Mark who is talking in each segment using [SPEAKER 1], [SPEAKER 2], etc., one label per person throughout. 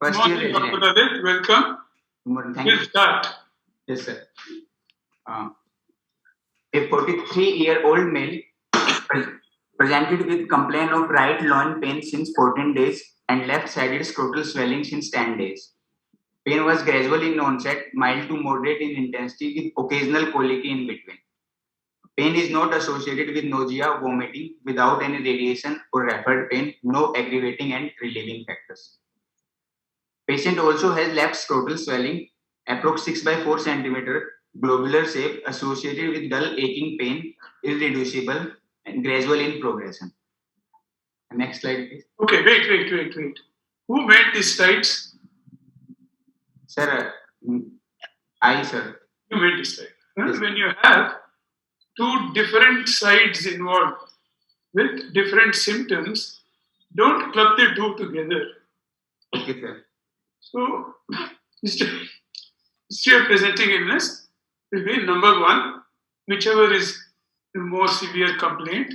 [SPEAKER 1] First year
[SPEAKER 2] Morning, Dr.
[SPEAKER 1] resident.
[SPEAKER 2] Lalit. Welcome.
[SPEAKER 1] Good morning. Thank
[SPEAKER 2] We'll
[SPEAKER 1] you.
[SPEAKER 2] start.
[SPEAKER 1] Yes, sir. A 43-year-old male presented with complaint of right loin pain since 14 days and left-sided scrotal swelling since 10 days. Pain was gradual in onset, mild to moderate in intensity with occasional colic in between. Pain is not associated with nausea, vomiting, without any radiation or referred pain, no aggravating and relieving factors. Patient also has left scrotal swelling, approx 6 by 4 centimeter, globular shape, associated with dull aching pain, irreducible and gradual in progression. Next slide, please.
[SPEAKER 2] Okay, wait. Who made these slides?
[SPEAKER 1] Sir, I, sir.
[SPEAKER 2] You made this slide.
[SPEAKER 1] Yes.
[SPEAKER 2] When you have two different sides involved with different symptoms, don't club the two together.
[SPEAKER 1] Okay, sir.
[SPEAKER 2] So, history of presenting illness will be number one, whichever is the more severe complaint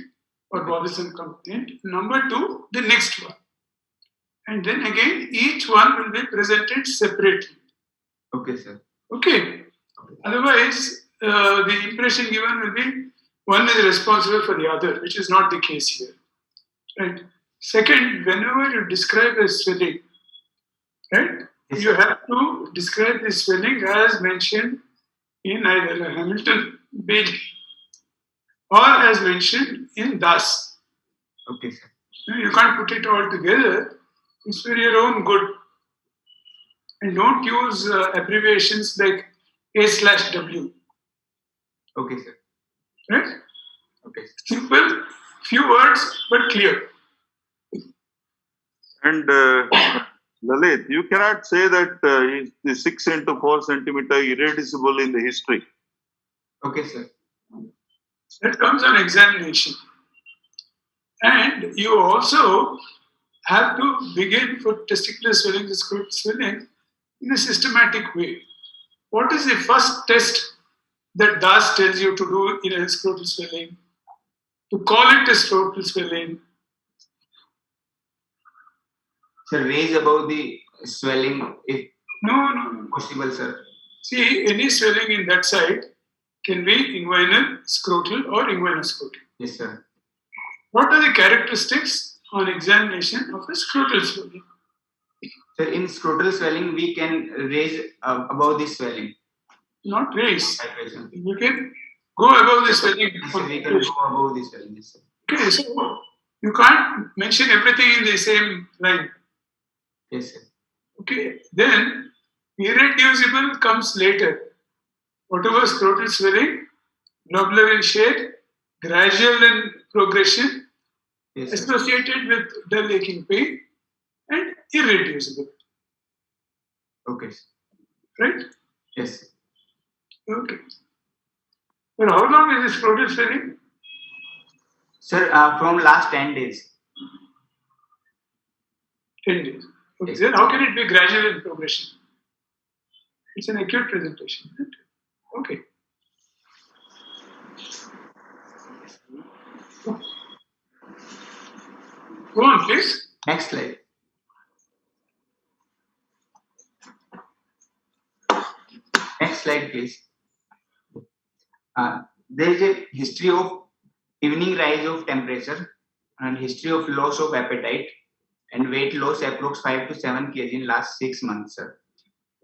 [SPEAKER 2] or bothersome complaint. Number two, the next one. And then again, each one will be presented separately.
[SPEAKER 1] Okay, sir.
[SPEAKER 2] Okay. Otherwise, the impression given will be one is responsible for the other, which is not the case here. Right. Second, whenever you describe a swelling, right,
[SPEAKER 1] Yes,
[SPEAKER 2] you
[SPEAKER 1] sir.
[SPEAKER 2] have to describe the swelling as mentioned in either Hamilton Bailey or as mentioned in Das.
[SPEAKER 1] Okay, sir.
[SPEAKER 2] You can't put it all together. It's for your own good. And don't use abbreviations like A/W.
[SPEAKER 1] Okay, sir.
[SPEAKER 2] Right?
[SPEAKER 1] Okay.
[SPEAKER 2] Simple, few words, but clear.
[SPEAKER 3] And Lalit, you cannot say that the 6 into 4 centimeter irreducible in the history.
[SPEAKER 1] Okay, sir.
[SPEAKER 2] That comes on examination. And you also have to begin for testicular swelling, the scrotal swelling, in a systematic way. What is the first test that Das tells you to do in a scrotal swelling? To call it a scrotal swelling.
[SPEAKER 1] Sir, raise above the swelling if
[SPEAKER 2] No.
[SPEAKER 1] possible, sir.
[SPEAKER 2] See, any swelling in that side can be inguinal, scrotal, or inguinoscrotal.
[SPEAKER 1] Yes, sir.
[SPEAKER 2] What are the characteristics on examination of a scrotal swelling?
[SPEAKER 1] Sir, in scrotal swelling, we can raise above the swelling.
[SPEAKER 2] Not raise.
[SPEAKER 1] Vibration.
[SPEAKER 2] You can go above the swelling.
[SPEAKER 1] Yes, sir, we can go above the swelling. Yes, sir.
[SPEAKER 2] Okay, so you can't mention everything in the same line.
[SPEAKER 1] Yes, sir.
[SPEAKER 2] Okay, then irreducible comes later. Whatever scrotal swelling, globular in shade, gradual in progression,
[SPEAKER 1] Yes, sir.
[SPEAKER 2] associated with dull aching pain, and irreducible.
[SPEAKER 1] Okay.
[SPEAKER 2] Right?
[SPEAKER 1] Yes.
[SPEAKER 2] Okay. But how long is this scrotal swelling?
[SPEAKER 1] Sir, from last 10 days.
[SPEAKER 2] 10 days. Okay,
[SPEAKER 1] Yes.
[SPEAKER 2] then how can it be gradual in progression? It's an acute presentation, isn't it? Okay. Go on, please.
[SPEAKER 1] Next slide. Next slide, please. There is a history of evening rise of temperature and history of loss of appetite and weight loss approx 5 to 7 kg in last 6 months, sir.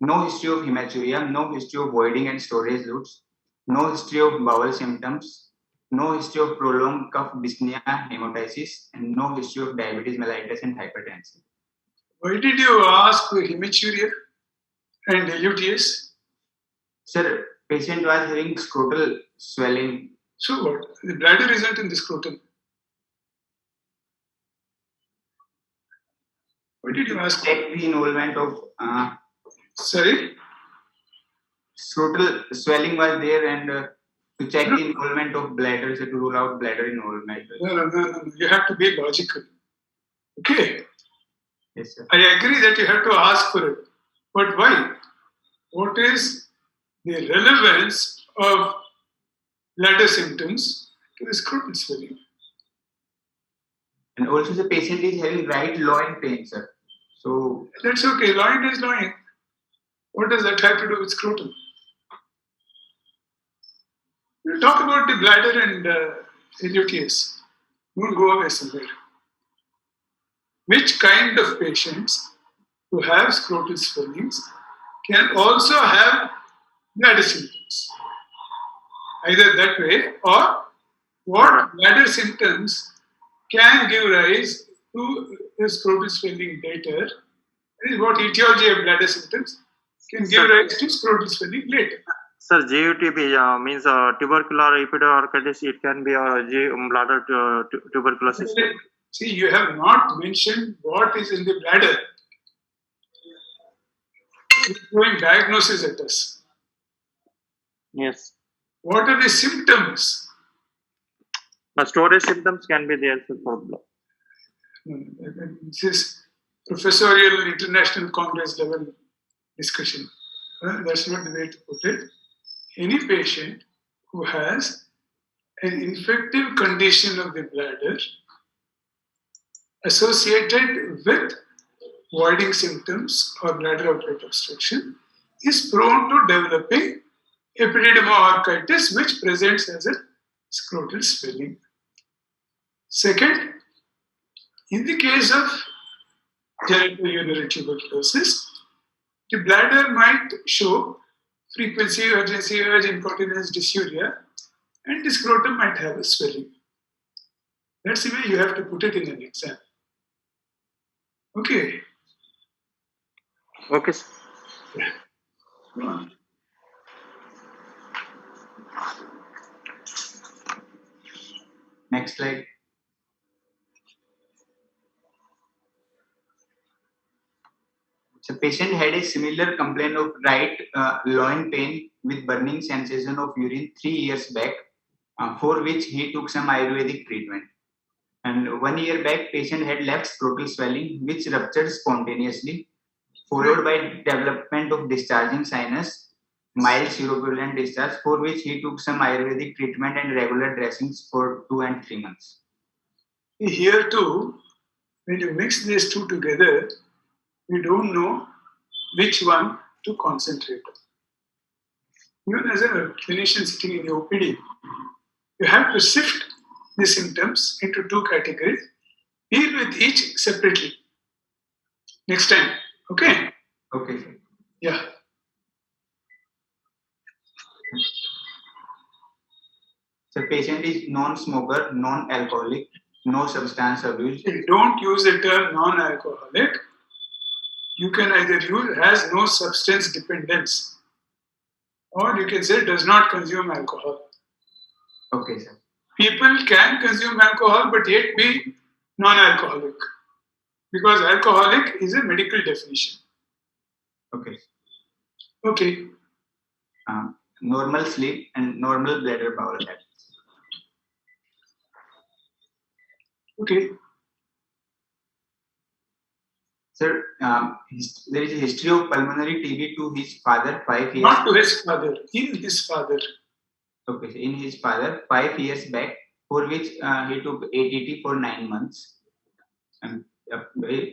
[SPEAKER 1] No history of hematuria, no history of voiding and storage routes, no history of bowel symptoms, no history of prolonged cough, dyspnea, hemoptysis, and no history of diabetes mellitus and hypertension.
[SPEAKER 2] Why did you ask for hematuria and luteus?
[SPEAKER 1] Sir, patient was having scrotal swelling.
[SPEAKER 2] So what? The bladder isn't in the scrotum. Why did you ask?
[SPEAKER 1] Check the involvement of
[SPEAKER 2] Sorry?
[SPEAKER 1] scrotal swelling was there and to check the involvement of bladder, so to rule out bladder involvement.
[SPEAKER 2] No. You have to be logical. Okay.
[SPEAKER 1] Yes, sir.
[SPEAKER 2] I agree that you have to ask for it. But why? What is the relevance of bladder symptoms to the scrotal swelling?
[SPEAKER 1] And also the patient is having right loin pain, sir. So
[SPEAKER 2] That's okay. Loin is loin. What does that have to do with scrotum? We'll talk about the bladder and LUTS. Don't go away somewhere. Which kind of patients who have scrotal swellings can also have bladder symptoms? Either that way, or what bladder symptoms can give rise to the scrotal swelling later. That is what etiology of bladder symptoms can give rise to scrotal swelling later.
[SPEAKER 4] Sir, GUTB means tubercular epidiorchitis. It can be bladder tuberculosis.
[SPEAKER 2] See, you have not mentioned what is in the bladder. It's throwing diagnosis at us.
[SPEAKER 4] Yes.
[SPEAKER 2] What are the symptoms?
[SPEAKER 4] Storage symptoms can be there for blood.
[SPEAKER 2] This is professorial international congress level discussion. That's not the way to put it. Any patient who has an infective condition of the bladder associated with voiding symptoms or bladder outlet obstruction is prone to developing epididymoarchitis, which presents as a scrotal swelling. Second, in the case of genitourinary tuberculosis, the bladder might show frequency, urgency, urge, incontinence, dysuria, and the scrotum might have a swelling. That's the way you have to put it in an exam. Okay.
[SPEAKER 4] Okay, sir.
[SPEAKER 2] Go on.
[SPEAKER 1] next slide. So patient had a similar complaint of right loin pain with burning sensation of urine 3 years back, for which he took some Ayurvedic treatment. And 1 year back, patient had left scrotal swelling, which ruptured spontaneously, followed by development of discharging sinus, mild seropurulent discharge, for which he took some Ayurvedic treatment and regular dressings for 2 and 3 months.
[SPEAKER 2] Here too, when you mix these two together, we don't know which one to concentrate on. Even as a clinician sitting in the OPD, you have to sift the symptoms into two categories, deal with each separately. Next time, okay?
[SPEAKER 1] Okay, sir.
[SPEAKER 2] Yeah.
[SPEAKER 1] So patient is non-smoker, non-alcoholic, no substance abuse.
[SPEAKER 2] Don't use the term non-alcoholic. You can either use has no substance dependence, or you can say does not consume alcohol.
[SPEAKER 1] Okay, sir.
[SPEAKER 2] People can consume alcohol but yet be non-alcoholic, because alcoholic is a medical definition.
[SPEAKER 1] Okay.
[SPEAKER 2] Okay.
[SPEAKER 1] Normal sleep and normal bladder bowel habits.
[SPEAKER 2] Okay.
[SPEAKER 1] Sir, there is a history of pulmonary TB to his father 5 years.
[SPEAKER 2] Not to his father, in his father.
[SPEAKER 1] Okay, so in his father 5 years back, for which he took ATT for 9 months. And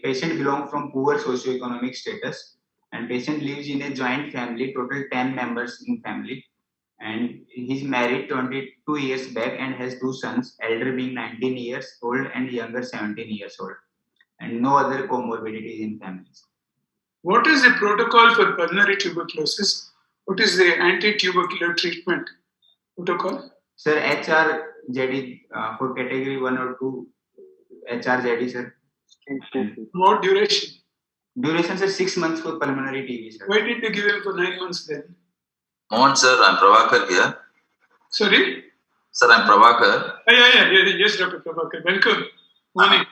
[SPEAKER 1] patient belongs from poor socioeconomic status, and patient lives in a joint family, total 10 members in family. And he's married 22 years back and has 2 sons, elder being 19 years old and younger 17 years old. And no other comorbidities in families.
[SPEAKER 2] What is the protocol for pulmonary tuberculosis? What is the anti-tubercular treatment protocol?
[SPEAKER 1] Sir, HRZD for category 1 or 2, HRZD, sir.
[SPEAKER 2] What duration?
[SPEAKER 1] Duration, sir, 6 months for pulmonary TB, sir.
[SPEAKER 2] Why did you give him for 9 months then?
[SPEAKER 5] Mohan sir, I'm Prabhakar here.
[SPEAKER 2] Sorry?
[SPEAKER 5] Sir, I'm Prabhakar.
[SPEAKER 2] Yeah. Yes, Dr. Prabhakar. Welcome. Morning.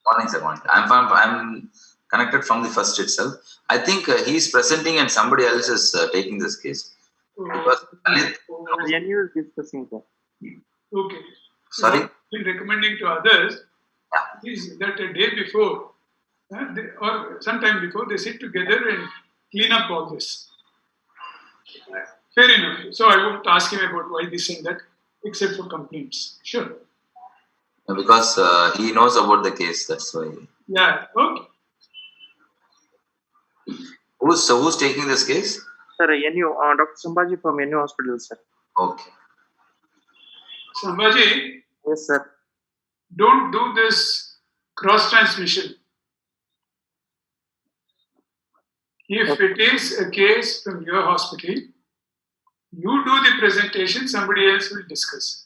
[SPEAKER 5] Morning, sir. Morning. I'm connected from the first itself. I think he's presenting and somebody else is taking this case. Because Lalit,
[SPEAKER 4] NU is discussing that.
[SPEAKER 2] Okay.
[SPEAKER 5] Sorry?
[SPEAKER 2] What I've been recommending to others is that a day before or sometime before they sit together and clean up all this. Fair enough. So I won't ask him about why this and that, except for complaints. Sure.
[SPEAKER 5] because he knows about the case, that's why.
[SPEAKER 2] Yeah. Okay.
[SPEAKER 5] Who's taking this case?
[SPEAKER 4] Sir, NU, Dr. Sambhaji from NU Hospital, sir.
[SPEAKER 5] Okay.
[SPEAKER 2] Sambhaji,
[SPEAKER 4] Yes, sir.
[SPEAKER 2] don't do this cross transmission. If it is a case from your hospital, you do the presentation, somebody else will discuss.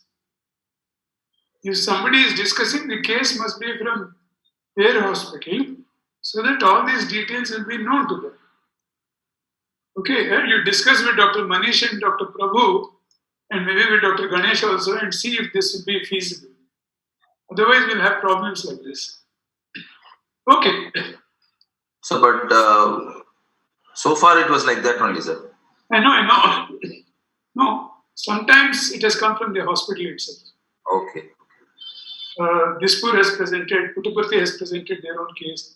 [SPEAKER 2] If somebody is discussing, the case must be from their hospital so that all these details will be known to them. Okay, you discuss with Dr. Manish and Dr. Prabhu and maybe with Dr. Ganesh also and see if this will be feasible. Otherwise, we'll have problems like this. Okay.
[SPEAKER 5] So, but so far it was like that only, sir.
[SPEAKER 2] I know. No, sometimes it has come from the hospital itself.
[SPEAKER 5] Okay.
[SPEAKER 2] Dispur has presented, Puttaparthi has presented their own case.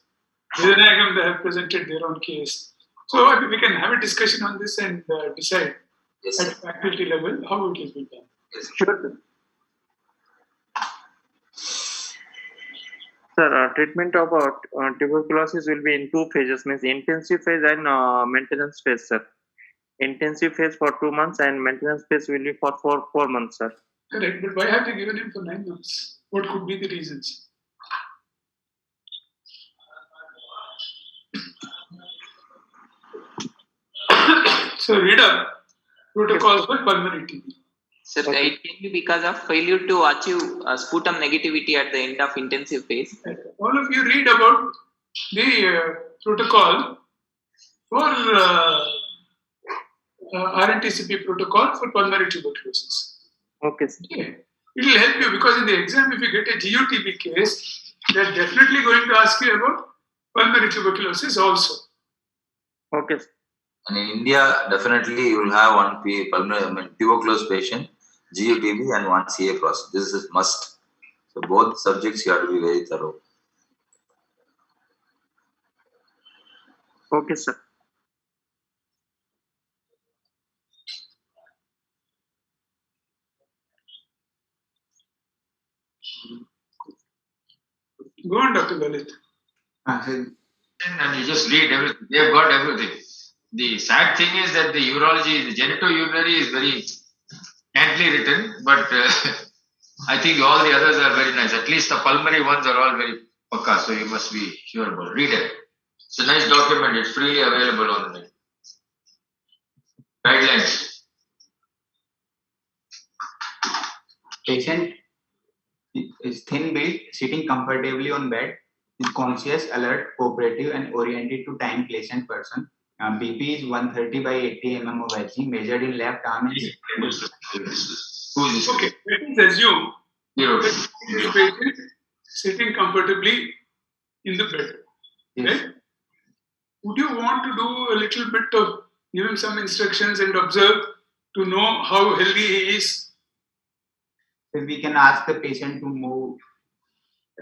[SPEAKER 2] Vidanayagam they have presented their own case. So I think we can have a discussion on this and decide
[SPEAKER 5] Yes,
[SPEAKER 2] at
[SPEAKER 5] sir.
[SPEAKER 2] faculty level how it will be done.
[SPEAKER 5] Yes, sir.
[SPEAKER 4] Sure. Sir, treatment of tuberculosis will be in 2 phases, means intensive phase and maintenance phase, sir. Intensive phase for 2 months and maintenance phase will be for 4 months, sir.
[SPEAKER 2] Correct, but why have they given him for 9 months? What could be the reasons? So read up protocols for pulmonary TB.
[SPEAKER 6] Sir, it can be because of failure to achieve sputum negativity at the end of intensive phase.
[SPEAKER 2] All of you read about the protocol for RNTCP protocol for pulmonary tuberculosis.
[SPEAKER 4] Okay, sir.
[SPEAKER 2] Okay. It will help you because in the exam, if you get a GUTB case, they're definitely going to ask you about pulmonary tuberculosis also.
[SPEAKER 4] Okay, sir.
[SPEAKER 5] And in India, definitely you will have one tuberculosis patient, GUTB, and one CA process. This is must. So both subjects you have to be very thorough.
[SPEAKER 4] Okay, sir.
[SPEAKER 2] Go on, Dr. Lalit.
[SPEAKER 7] And you just read everything. They have got everything. The sad thing is that the urology, the genitourinary is very scantily written, but I think all the others are very nice. At least the pulmonary ones are all very pakka, so you must be sure about it. Read it. It's a nice document. It's freely available on the net. Guidelines.
[SPEAKER 1] Patient is thin built, sitting comfortably on bed, is conscious, alert, cooperative, and oriented to time, place, and person. BP is 130 by 80 mm of Hg, measured in left arm.
[SPEAKER 7] Who is this?
[SPEAKER 2] Okay, let us assume
[SPEAKER 7] Zero.
[SPEAKER 2] that this patient sitting comfortably in the bed.
[SPEAKER 1] Yes.
[SPEAKER 2] Right? Would you want to do a little bit of give him some instructions and observe to know how healthy he is?
[SPEAKER 1] So we can ask the patient to move,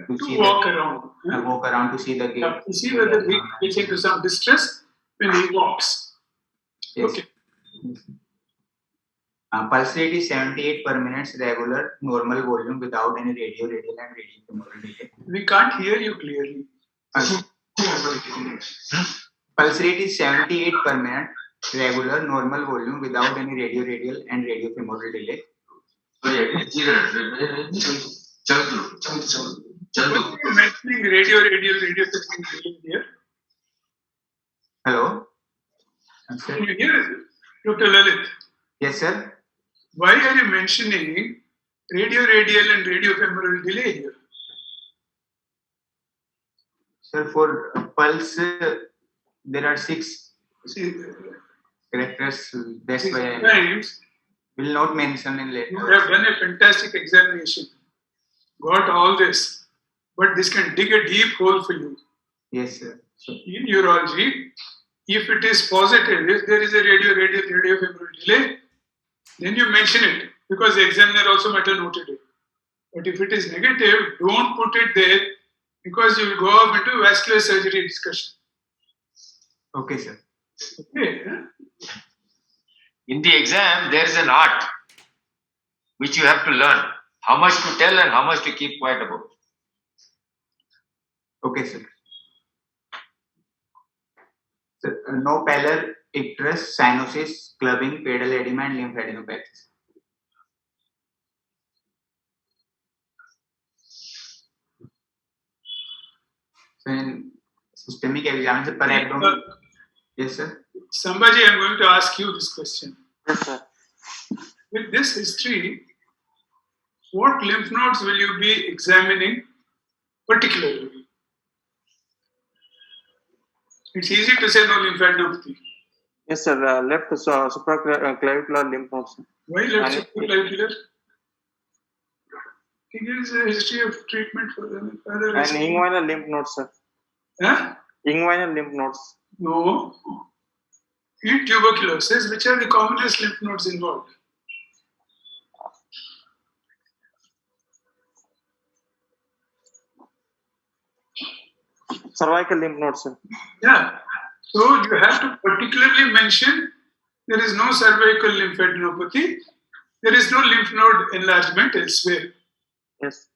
[SPEAKER 2] To walk around.
[SPEAKER 1] walk around to see the gate.
[SPEAKER 2] To see whether he gets into some distress when he walks.
[SPEAKER 1] Yes.
[SPEAKER 2] Okay.
[SPEAKER 1] Pulse rate is 78 per minute, regular, normal volume without any radial and radiofemoral delay.
[SPEAKER 2] We can't hear you clearly.
[SPEAKER 1] Pulse rate is 78 per minute, regular, normal volume without any radial and radiofemoral delay.
[SPEAKER 2] Why are you mentioning radial here?
[SPEAKER 1] Hello? Sir?
[SPEAKER 2] Can you hear it? Dr. Lalit,
[SPEAKER 1] Yes, sir.
[SPEAKER 2] why are you mentioning radial and radiofemoral delay here?
[SPEAKER 1] Sir, for pulse, there are 6
[SPEAKER 2] See,
[SPEAKER 1] characters. That's why I
[SPEAKER 2] sometimes
[SPEAKER 1] will not mention in
[SPEAKER 2] you
[SPEAKER 1] later.
[SPEAKER 2] have done a fantastic examination, got all this, but this can dig a deep hole for you.
[SPEAKER 1] Yes, sir. So,
[SPEAKER 2] In urology, if it is positive, if there is a radiofemoral delay, then you mention it because the examiner also might have noted it. But if it is negative, don't put it there because you will go off into vascular surgery discussion.
[SPEAKER 1] okay, sir.
[SPEAKER 2] Okay,
[SPEAKER 7] In the exam, there is an art which you have to learn. How much to tell and how much to keep quiet about.
[SPEAKER 1] Okay, sir. So, no pallor, icterus, cyanosis, clubbing, pedal edema, and lymphadenopathy. So in systemic examination per abdomen, yes sir.
[SPEAKER 2] Sambhaji, I'm going to ask you this question.
[SPEAKER 4] Yes, sir.
[SPEAKER 2] With this history, what lymph nodes will you be examining particularly? It's easy to say no lymphadenopathy.
[SPEAKER 4] Yes, sir. Left supraclavicular lymph nodes.
[SPEAKER 2] Why left
[SPEAKER 4] And-
[SPEAKER 2] supraclavicular? He gives a history of treatment for them.
[SPEAKER 4] And inguinal lymph nodes, sir.
[SPEAKER 2] Huh?
[SPEAKER 4] Inguinal lymph nodes.
[SPEAKER 2] No. In tuberculosis, which are the commonest lymph nodes involved?
[SPEAKER 4] Cervical lymph nodes, sir.
[SPEAKER 2] Yeah. So you have to particularly mention there is no cervical lymphadenopathy, there is no lymph node enlargement elsewhere.
[SPEAKER 4] Yes.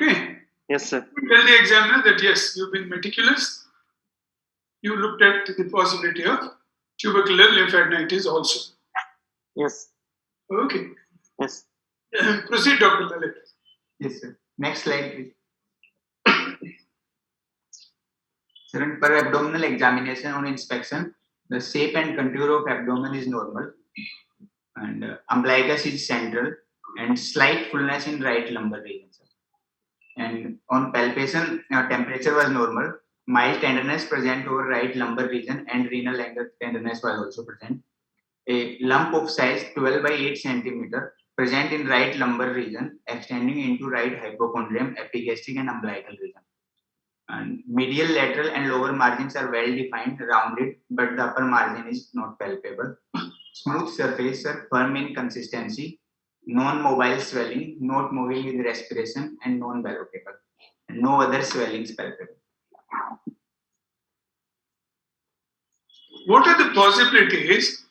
[SPEAKER 2] Okay.
[SPEAKER 4] Yes, sir.
[SPEAKER 2] Tell the examiner that yes, you've been meticulous. You looked at the possibility of tubercular lymphadenitis also.
[SPEAKER 4] Yes.
[SPEAKER 2] Okay.
[SPEAKER 4] Yes.
[SPEAKER 2] Proceed, Dr. Lalit.
[SPEAKER 1] Yes sir. Next slide please. Sir, in per abdominal examination on inspection, the shape and contour of abdomen is normal, and umbilicus is central, and slight fullness in right lumbar region. Sir. And on palpation, temperature was normal. Mild tenderness present over right lumbar region, and renal angle tenderness was also present. A lump of size 12 by 8 centimeter present in right lumbar region, extending into right hypochondrium, epigastric, and umbilical region. And medial, lateral, and lower margins are well defined, rounded, but the upper margin is not palpable. Smooth surface, sir, firm in consistency, non-mobile swelling, not moving with respiration, and non-ballotable. No other swellings palpable.
[SPEAKER 2] What are the possibilities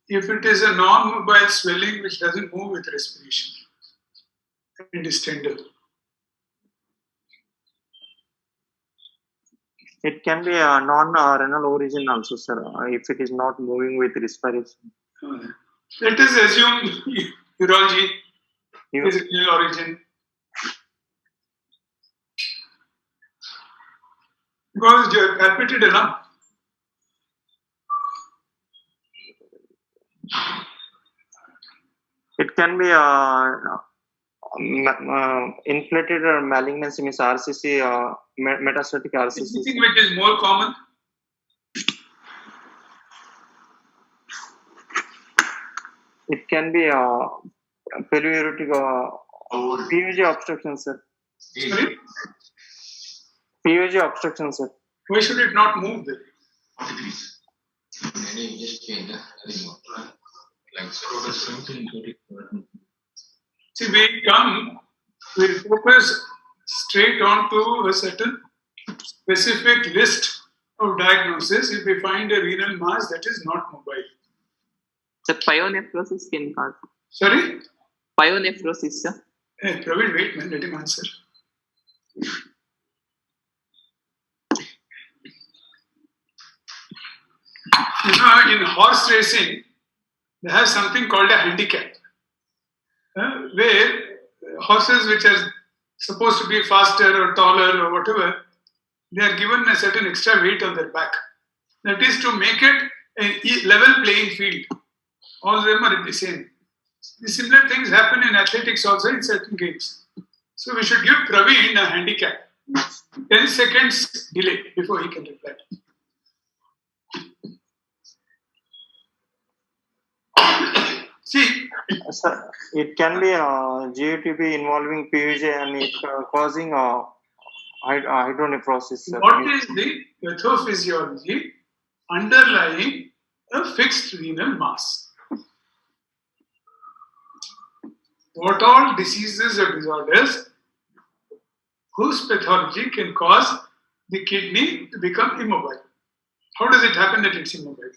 [SPEAKER 2] if it is a non-mobile swelling which doesn't move with respiration and is tender?
[SPEAKER 4] It can be a non-renal origin also, sir, if it is not moving with respiration.
[SPEAKER 2] Let us assume urology
[SPEAKER 4] You-
[SPEAKER 2] is renal origin. Because you have palpated a lump.
[SPEAKER 4] It can be inflated malignancy, means RCC, metastatic RCC.
[SPEAKER 2] Anything which is more common.
[SPEAKER 4] It can be periuretic PUG obstruction, sir.
[SPEAKER 2] Sorry?
[SPEAKER 4] PUG obstruction, sir.
[SPEAKER 2] Why should it not move there?
[SPEAKER 7] Any just change the like
[SPEAKER 2] See, we focus straight on to a certain specific list of diagnosis if we find a renal mass that is not mobile.
[SPEAKER 6] So pyonephrosis can cause.
[SPEAKER 2] Sorry?
[SPEAKER 6] Pyonephrosis, sir.
[SPEAKER 2] Hey, Praveen, wait, man, let him answer. You know, in horse racing, they have something called a handicap, where horses which are supposed to be faster or taller or whatever, they are given a certain extra weight on their back. That is to make it a level playing field. All of them are the same. The similar things happen in athletics also in certain games. So we should give Praveen a handicap. 10 seconds delay before he can reply. See,
[SPEAKER 4] Sir, it can be GUTB involving PUJ and it causing hydronephrosis, sir.
[SPEAKER 2] what is the pathophysiology underlying a fixed renal mass? What all diseases or disorders whose pathology can cause the kidney to become immobile? How does it happen that it's immobile?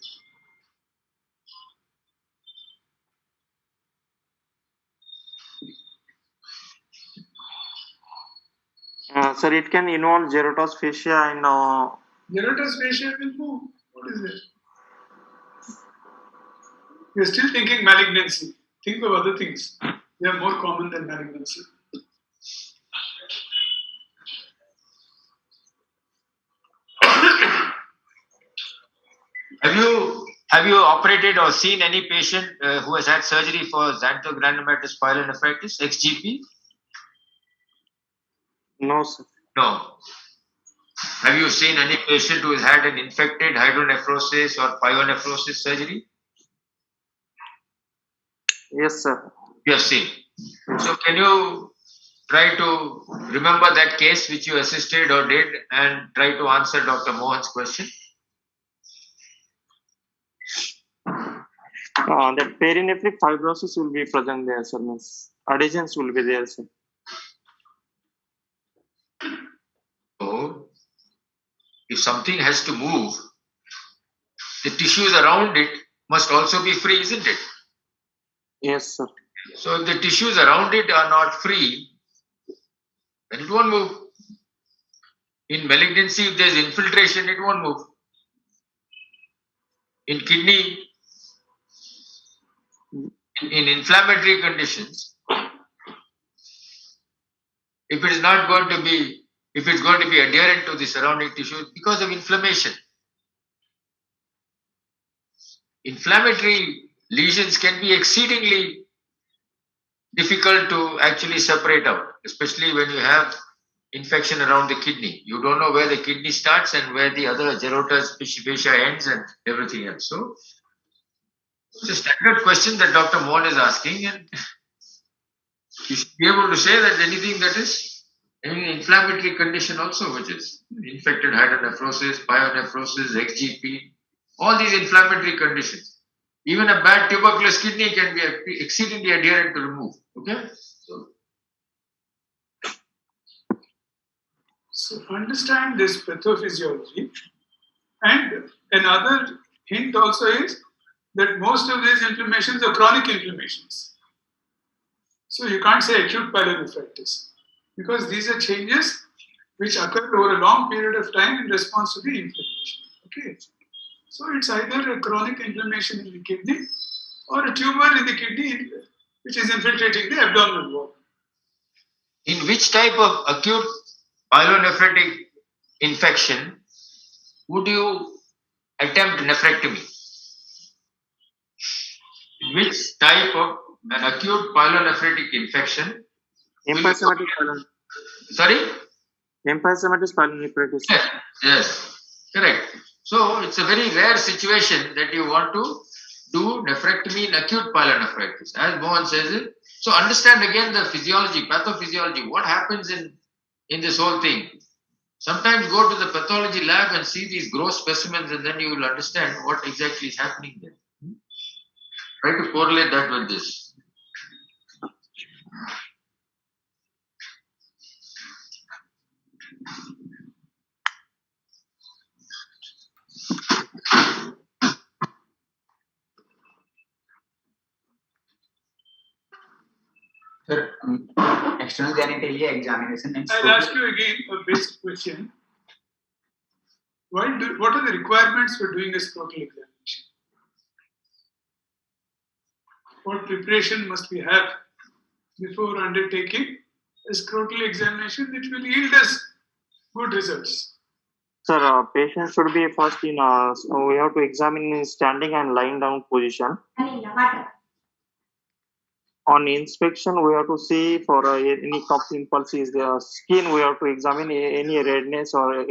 [SPEAKER 4] Sir, it can involve Gerotos fascia and
[SPEAKER 2] Geratus fascia will move. What is it? You're still thinking malignancy. Think of other things. They are more common than malignancy.
[SPEAKER 7] Have you operated or seen any patient who has had surgery for xanthogranulomatosis pyelonephritis, XGP?
[SPEAKER 4] No, sir.
[SPEAKER 7] No. Have you seen any patient who has had an infected hydronephrosis or pyelonephrosis surgery?
[SPEAKER 4] Yes, sir.
[SPEAKER 7] You have seen. So can you try to remember that case which you assisted or did and try to answer Dr. Mohan's question?
[SPEAKER 4] That perinephric fibrosis will be present there, sir. Means adhesions will be there, sir.
[SPEAKER 7] So, if something has to move, the tissues around it must also be free, isn't it?
[SPEAKER 4] Yes, sir.
[SPEAKER 7] So, if the tissues around it are not free, then it won't move. In malignancy, if there's infiltration, it won't move. In kidney, in inflammatory conditions, if it's going to be adherent to the surrounding tissue because of inflammation. Inflammatory lesions can be exceedingly difficult to actually separate out, especially when you have infection around the kidney. You don't know where the kidney starts and where the other Gerota fascia ends and everything else. So, it's a standard question that Dr. Mohan is asking, and you should be able to say that anything that is any inflammatory condition also, which is infected hydronephrosis, pyelonephrosis, XGP, all these inflammatory conditions. Even a bad tuberculous kidney can be exceedingly adherent to remove. Okay?
[SPEAKER 2] So understand this pathophysiology. And another hint also is that most of these inflammations are chronic inflammations. So you can't say acute pyelonephritis because these are changes which occur over a long period of time in response to the inflammation. Okay. So it's either a chronic inflammation in the kidney or a tumor in the kidney which is infiltrating the abdominal wall.
[SPEAKER 7] In which type of acute pyelonephritic infection would you attempt nephrectomy? In which type of an acute pyelonephritic infection?
[SPEAKER 4] Empysematous
[SPEAKER 7] Sorry?
[SPEAKER 4] pyelonephritis.
[SPEAKER 7] Yes, correct. So it's a very rare situation that you want to do nephrectomy in acute pyelonephritis, as Mohan says it. So understand again the physiology, pathophysiology, what happens in this whole thing. Sometimes go to the pathology lab and see these gross specimens and then you will understand what exactly is happening there. Try to correlate that with this.
[SPEAKER 1] Sir, external genitalia examination and
[SPEAKER 2] I'll ask you again a basic question. What are the requirements for doing a scrotal examination? What preparation must we have before undertaking a scrotal examination which will yield us good results?
[SPEAKER 4] Sir, patient should be first in, we have to examine in standing and lying down position. On inspection, we have to see for any cup impulse is there. Skin, we have to examine any redness or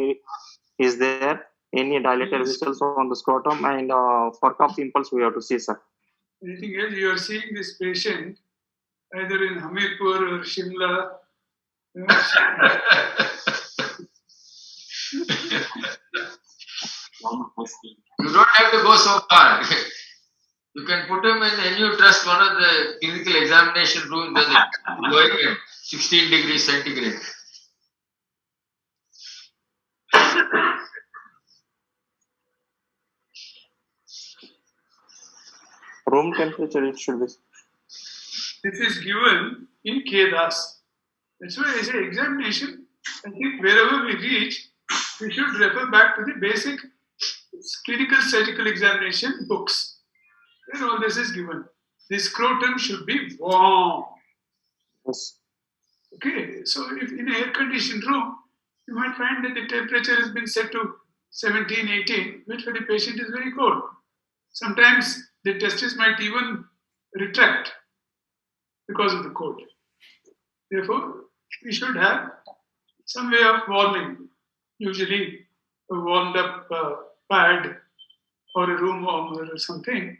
[SPEAKER 4] is there any dilated vessels on the scrotum, and for cup impulse, we have to see, sir.
[SPEAKER 2] Anything else? You are seeing this patient either in Hamirpur or Shimla.
[SPEAKER 7] You don't have to go so far. You can put him in any trust, one of the clinical examination rooms that is going at 16 degrees centigrade.
[SPEAKER 4] Room temperature, it should be.
[SPEAKER 2] This is given in Kedas. That's why I say examination. I think wherever we reach, we should refer back to the basic clinical surgical examination books, where all this is given. The scrotum should be warm.
[SPEAKER 4] Yes.
[SPEAKER 2] Okay, so if in an air-conditioned room, you might find that the temperature has been set to 17, 18, which for the patient is very cold. Sometimes the testis might even retract because of the cold. Therefore, we should have some way of warming, usually a warmed up pad or a room warmer or something,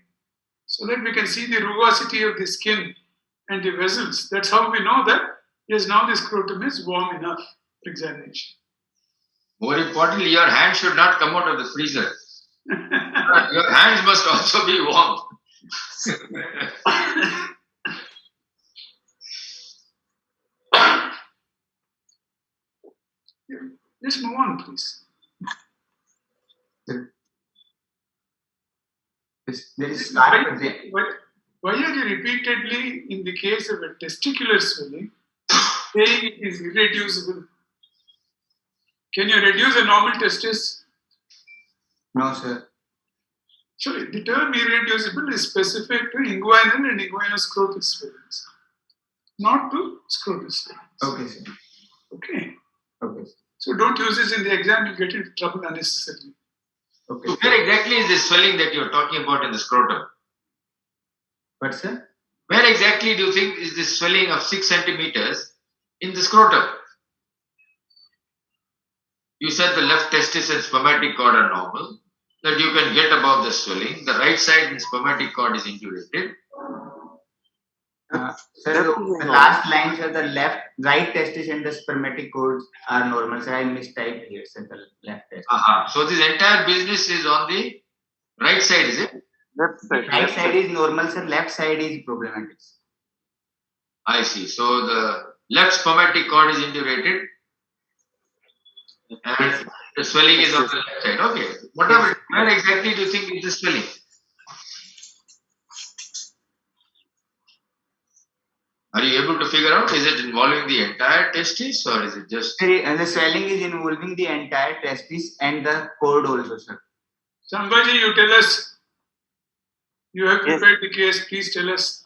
[SPEAKER 2] so that we can see the rugosity of the skin and the vessels. That's how we know that, yes, now the scrotum is warm enough for examination.
[SPEAKER 7] More importantly, your hand should not come out of the freezer. Your hands must also be warm.
[SPEAKER 2] Let's move on, please.
[SPEAKER 1] There is scar present.
[SPEAKER 2] Why are you repeatedly, in the case of a testicular swelling, saying it is irreducible? Can you reduce a normal testis?
[SPEAKER 1] No, sir.
[SPEAKER 2] So the term irreducible is specific to inguinal and inguinoscrotal swellings, not to scrotal swellings.
[SPEAKER 1] Okay, sir.
[SPEAKER 2] Okay.
[SPEAKER 1] Okay.
[SPEAKER 2] So don't use this in the exam, you get into trouble unnecessarily.
[SPEAKER 1] Okay.
[SPEAKER 7] So where exactly is this swelling that you're talking about in the scrotum?
[SPEAKER 1] But sir,
[SPEAKER 7] Where exactly do you think is this swelling of 6 centimeters in the scrotum? You said the left testis and spermatic cord are normal, that you can get above the swelling. The right side and spermatic cord is indurated.
[SPEAKER 1] sir, the last line, sir, the right testis and the spermatic cords are normal. Sir, I mistyped here, sir, the left testis.
[SPEAKER 7] So this entire business is on the right side, is it?
[SPEAKER 4] Left side.
[SPEAKER 1] Right side is normal, sir. Left side is problematic.
[SPEAKER 7] I see. So the left spermatic cord is indurated and the swelling is on the left side. Okay. Whatever. Where exactly do you think is the swelling? Are you able to figure out? Is it involving the entire testis or is it just?
[SPEAKER 1] And the swelling is involving the entire testis and the cord also, sir.
[SPEAKER 2] Sambhaji, you tell us. You have
[SPEAKER 4] Yes.
[SPEAKER 2] prepared the case, please tell us.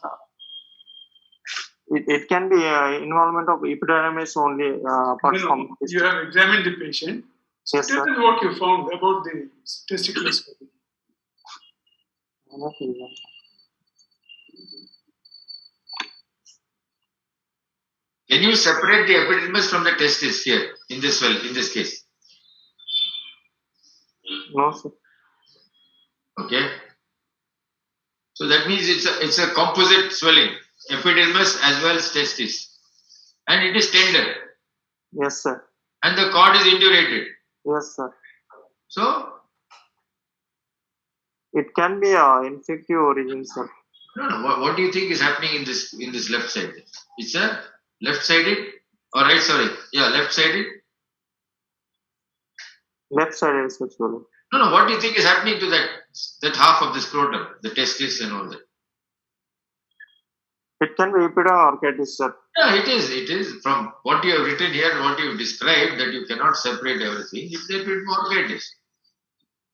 [SPEAKER 4] It can be involvement of epidermis only, apart from.
[SPEAKER 2] You have examined the patient.
[SPEAKER 4] Yes,
[SPEAKER 2] Tell
[SPEAKER 4] sir.
[SPEAKER 2] us what you found about the testicular swelling.
[SPEAKER 7] Can you separate the epidermis from the testis here in this case?
[SPEAKER 4] No, sir.
[SPEAKER 7] Okay. So that means it's a composite swelling, epidermis as well as testis, and it is tender,
[SPEAKER 4] Yes, sir.
[SPEAKER 7] and the cord is indurated.
[SPEAKER 4] Yes, sir.
[SPEAKER 7] So
[SPEAKER 4] It can be infective origin, sir.
[SPEAKER 7] no. What do you think is happening in this left side? It's a left-sided or right? Sorry, yeah, left-sided.
[SPEAKER 4] Left side is sexual.
[SPEAKER 7] No. What do you think is happening to that half of the scrotum, the testis and all that?
[SPEAKER 4] It can be epidermis, sir.
[SPEAKER 7] Yeah, it is. It is from what you have written here, what you have described, that you cannot separate everything. It's a bit more orchitis.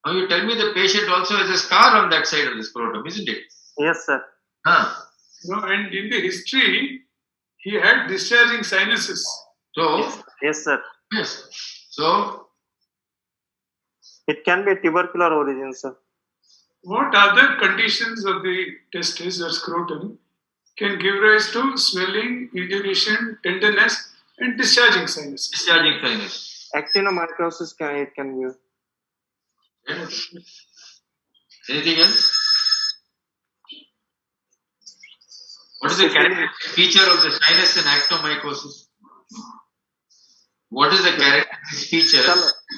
[SPEAKER 7] Now you tell me the patient also has a scar on that side of the scrotum, isn't it?
[SPEAKER 4] Yes, sir.
[SPEAKER 2] No, and in the history, he had discharging sinuses.
[SPEAKER 7] So
[SPEAKER 4] Yes, sir.
[SPEAKER 7] yes. So
[SPEAKER 4] It can be tubercular origin, sir.
[SPEAKER 2] What other conditions of the testis or scrotum can give rise to swelling, induration, tenderness, and discharging sinuses?
[SPEAKER 7] discharging sinus.
[SPEAKER 4] Actinomycosis can be.
[SPEAKER 7] Yes. Anything else? What is the characteristic feature of the sinus and actinomycosis? What is the characteristic feature?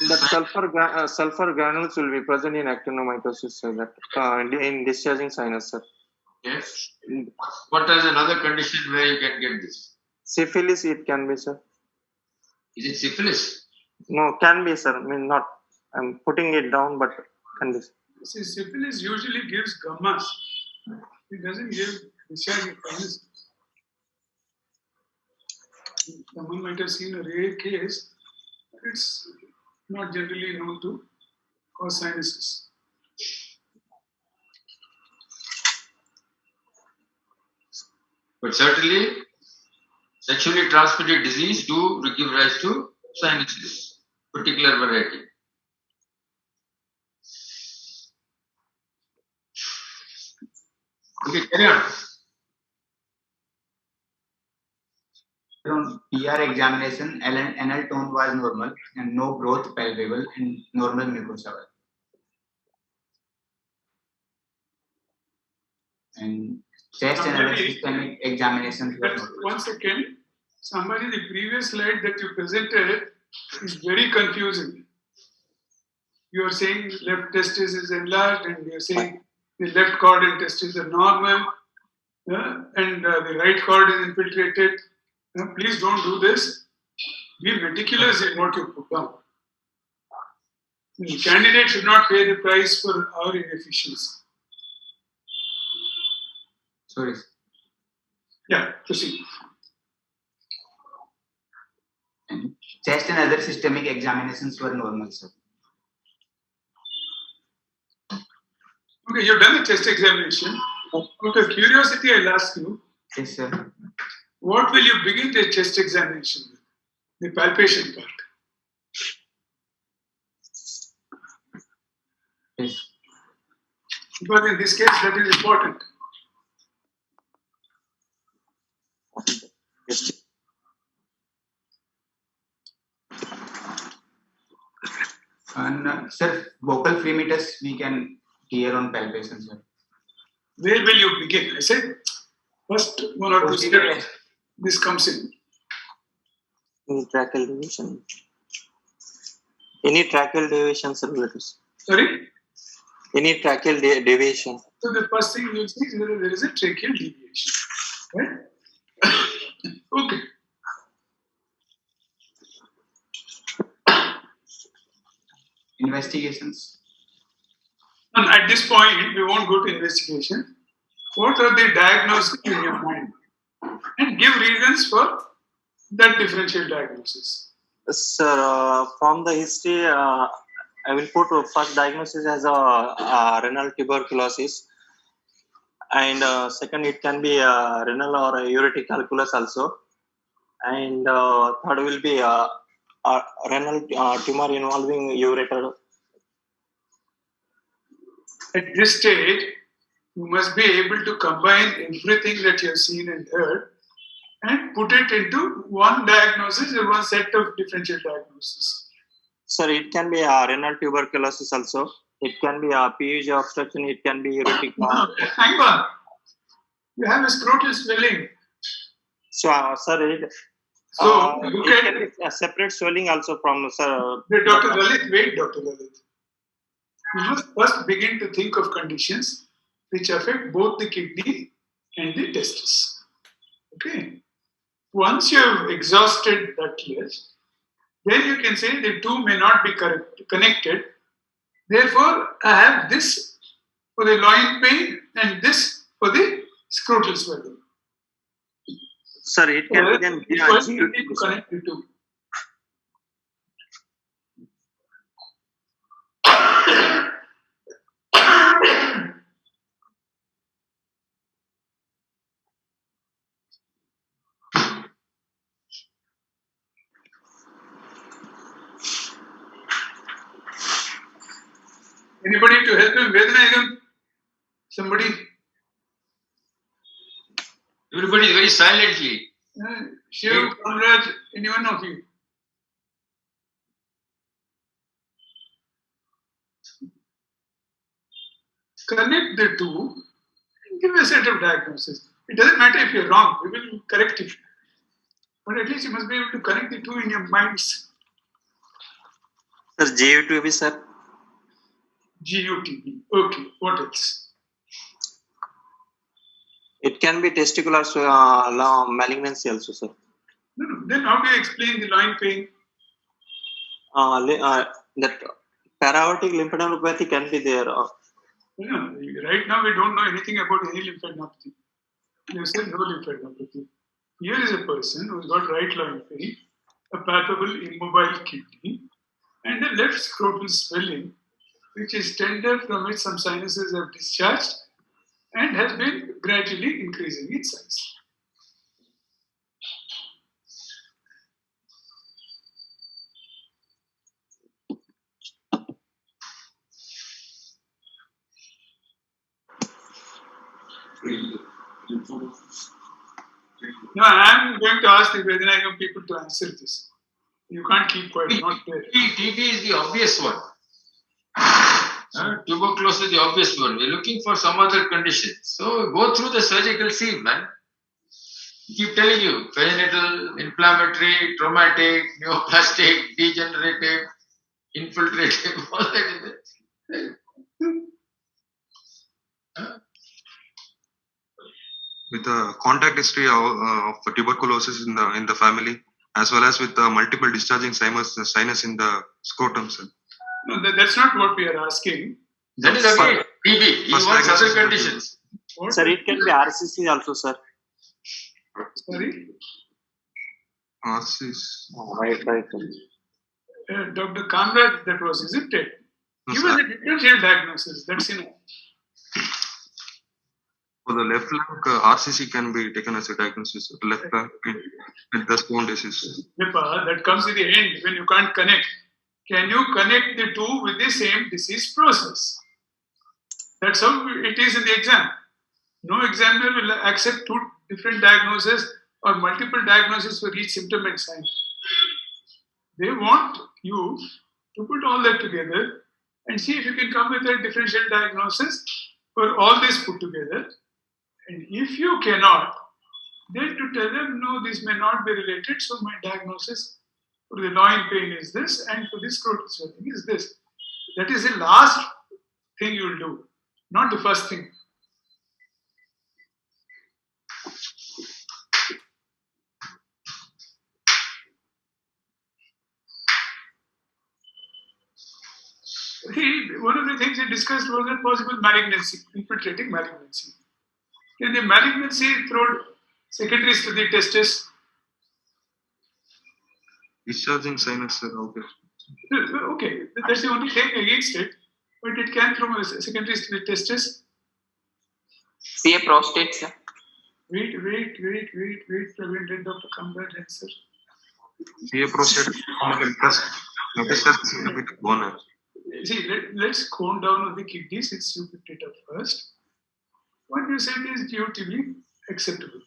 [SPEAKER 4] That sulfur granules will be present in actinomycosis, sir. That in discharging sinus, sir.
[SPEAKER 7] Yes. What is another condition where you can get this?
[SPEAKER 4] Syphilis, it can be, sir.
[SPEAKER 7] Is it syphilis?
[SPEAKER 4] No, can be, sir. I mean, not. I'm putting it down, but can be.
[SPEAKER 2] See, syphilis usually gives gammas. It doesn't give discharging sinuses. Someone might have seen a rare case. It's not generally known to cause sinuses.
[SPEAKER 7] But certainly, sexually transmitted disease do give rise to sinusitis, particular variety. Okay, carry on.
[SPEAKER 1] On PR examination, anal tone was normal and no growth palpable and normal mucosa. And chest and other systemic examinations were normal.
[SPEAKER 2] One second. Somebody, the previous slide that you presented is very confusing. You are saying left testis is enlarged, and you are saying the left cord and testis are normal, and the right cord is infiltrated. Please don't do this. Be meticulous in what you put down. The candidate should not pay the price for our inefficiency.
[SPEAKER 1] Sorry.
[SPEAKER 2] Yeah, proceed.
[SPEAKER 1] And chest and other systemic examinations were normal, sir.
[SPEAKER 2] Okay, you've done the chest examination. Out of curiosity, I'll ask you,
[SPEAKER 1] Yes, sir.
[SPEAKER 2] what will you begin the chest examination with? The palpation part.
[SPEAKER 1] Yes.
[SPEAKER 2] Because in this case, that is important.
[SPEAKER 1] And sir, vocal fremitus we can hear on palpation, sir.
[SPEAKER 2] Where will you begin? I said, first one or two steps, this comes in.
[SPEAKER 4] Any tracheal deviation? Any tracheal deviation, sir?
[SPEAKER 2] Sorry?
[SPEAKER 4] Any tracheal deviation?
[SPEAKER 2] So the first thing you'll see is whether there is a tracheal deviation. Right? Okay.
[SPEAKER 1] Investigations.
[SPEAKER 2] And at this point, we won't go to investigation. What are the diagnoses in your mind? And give reasons for that differential diagnosis.
[SPEAKER 4] Sir, from the history, I will put first diagnosis as a renal tuberculosis, and second it can be renal or ureteric calculus also, and third will be renal tumor involving ureter.
[SPEAKER 2] At this stage, you must be able to combine everything that you have seen and heard and put it into one diagnosis or one set of differential diagnoses.
[SPEAKER 4] Sir, it can be renal tuberculosis also. It can be PUG obstruction. It can be ureteric.
[SPEAKER 2] No, hang on. You have a scrotal swelling.
[SPEAKER 4] So, sir,
[SPEAKER 2] So look
[SPEAKER 4] it
[SPEAKER 2] at
[SPEAKER 4] can be a separate swelling also from sir.
[SPEAKER 2] Dr. Lalit. Wait, Dr. Lalit. You must first begin to think of conditions which affect both the kidney and the testis. Okay. Once you have exhausted that list, then you can say the two may not be connected. Therefore, I have this for the loin pain and this for the scrotal swelling.
[SPEAKER 4] Sir, it can be then.
[SPEAKER 2] First, you need to connect the two. Anybody to help him? Vedana, somebody?
[SPEAKER 7] Everybody very silently.
[SPEAKER 2] Shiv, Kamraj, any one of you? Connect the two and give a set of diagnosis. It doesn't matter if you're wrong, we will correct it. But at least you must be able to connect the two in your minds.
[SPEAKER 4] Sir, GUTB, sir.
[SPEAKER 2] GUTB. Okay, what else?
[SPEAKER 4] It can be testicular malignancy also, sir.
[SPEAKER 2] No. Then how do you explain the loin pain?
[SPEAKER 4] That para-aortic lymphadenopathy can be there.
[SPEAKER 2] Right now we don't know anything about any lymphadenopathy. You said no lymphadenopathy. Here is a person who's got right loin pain, a palpable immobile kidney, and a left scrotal swelling which is tender, from which some sinuses have discharged and has been gradually increasing its size. Now I am going to ask the Vedanayagan people to answer this. You can't keep quiet, not there.
[SPEAKER 7] TB is the obvious one. Tuberculosis is the obvious one. We're looking for some other condition. So go through the surgical scene, man. Keep telling you, congenital, inflammatory, traumatic, neoplastic, degenerative, infiltrative, all that is there.
[SPEAKER 8] With the contact history of tuberculosis in the family, as well as with the multiple discharging sinus in the scrotum, sir.
[SPEAKER 2] No, that's not what we are asking.
[SPEAKER 7] That is again TB. He wants other conditions.
[SPEAKER 2] What?
[SPEAKER 4] Sir, it can be RCC also, sir.
[SPEAKER 2] Sorry?
[SPEAKER 8] RCs.
[SPEAKER 4] Right.
[SPEAKER 2] Dr. Kamraj, that was, isn't it?
[SPEAKER 8] No,
[SPEAKER 2] Give
[SPEAKER 8] sir.
[SPEAKER 2] us a differential diagnosis. That's enough.
[SPEAKER 8] For the left lung, RCC can be taken as a diagnosis. Left lung with the stone disease.
[SPEAKER 2] That comes in the end when you can't connect. Can you connect the two with the same disease process? That's how it is in the exam. No examiner will accept two different diagnoses or multiple diagnoses for each symptom and sign. They want you to put all that together and see if you can come with a differential diagnosis for all this put together. And if you cannot, then to tell them, no, this may not be related, so my diagnosis for the loin pain is this, and for this scrotal swelling is this. That is the last thing you will do, not the first thing. One of the things we discussed was a possible malignancy, infiltrating malignancy. Can the malignancy throw secondaries to the testis?
[SPEAKER 8] Discharging sinus, sir. Okay.
[SPEAKER 2] Okay, that's the only thing against it, but it can throw secondaries to the testis.
[SPEAKER 6] See a prostate, sir.
[SPEAKER 2] Wait, Praveen, let Dr. Kamraj answer.
[SPEAKER 8] CA prostate, metastasis with bone.
[SPEAKER 2] See, let's calm down on the kidney since you picked it up first. What you said is due to be acceptable.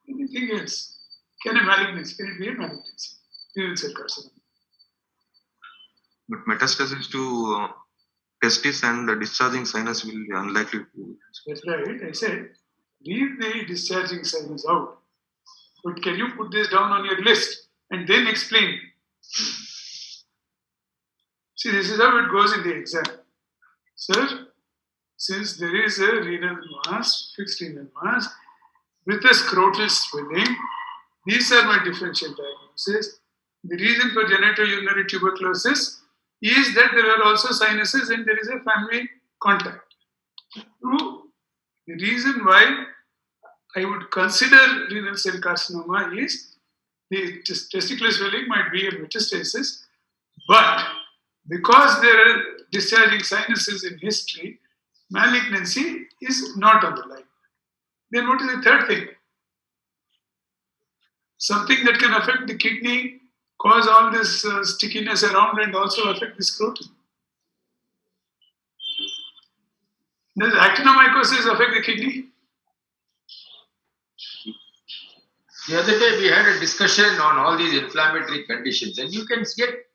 [SPEAKER 2] Anything else? Can a malignancy? Can it be a malignancy? Renal cell carcinoma.
[SPEAKER 8] But metastasis to testis and the discharging sinus will be unlikely to.
[SPEAKER 2] That's right. I said, leave the discharging sinus out. But can you put this down on your list and then explain? See, this is how it goes in the exam. Sir, since there is a renal mass, fixed renal mass, with a scrotal swelling, these are my differential diagnoses. The reason for genitourinary tuberculosis is that there are also sinuses and there is a family contact. Two, the reason why I would consider renal cell carcinoma is the testicular swelling might be a metastasis, but because there are discharging sinuses in history, malignancy is not on the line. Then what is the third thing? Something that can affect the kidney, cause all this stickiness around and also affect the scrotum. Does actinomycosis affect the kidney?
[SPEAKER 7] The other day we had a discussion on all these inflammatory conditions, and you can get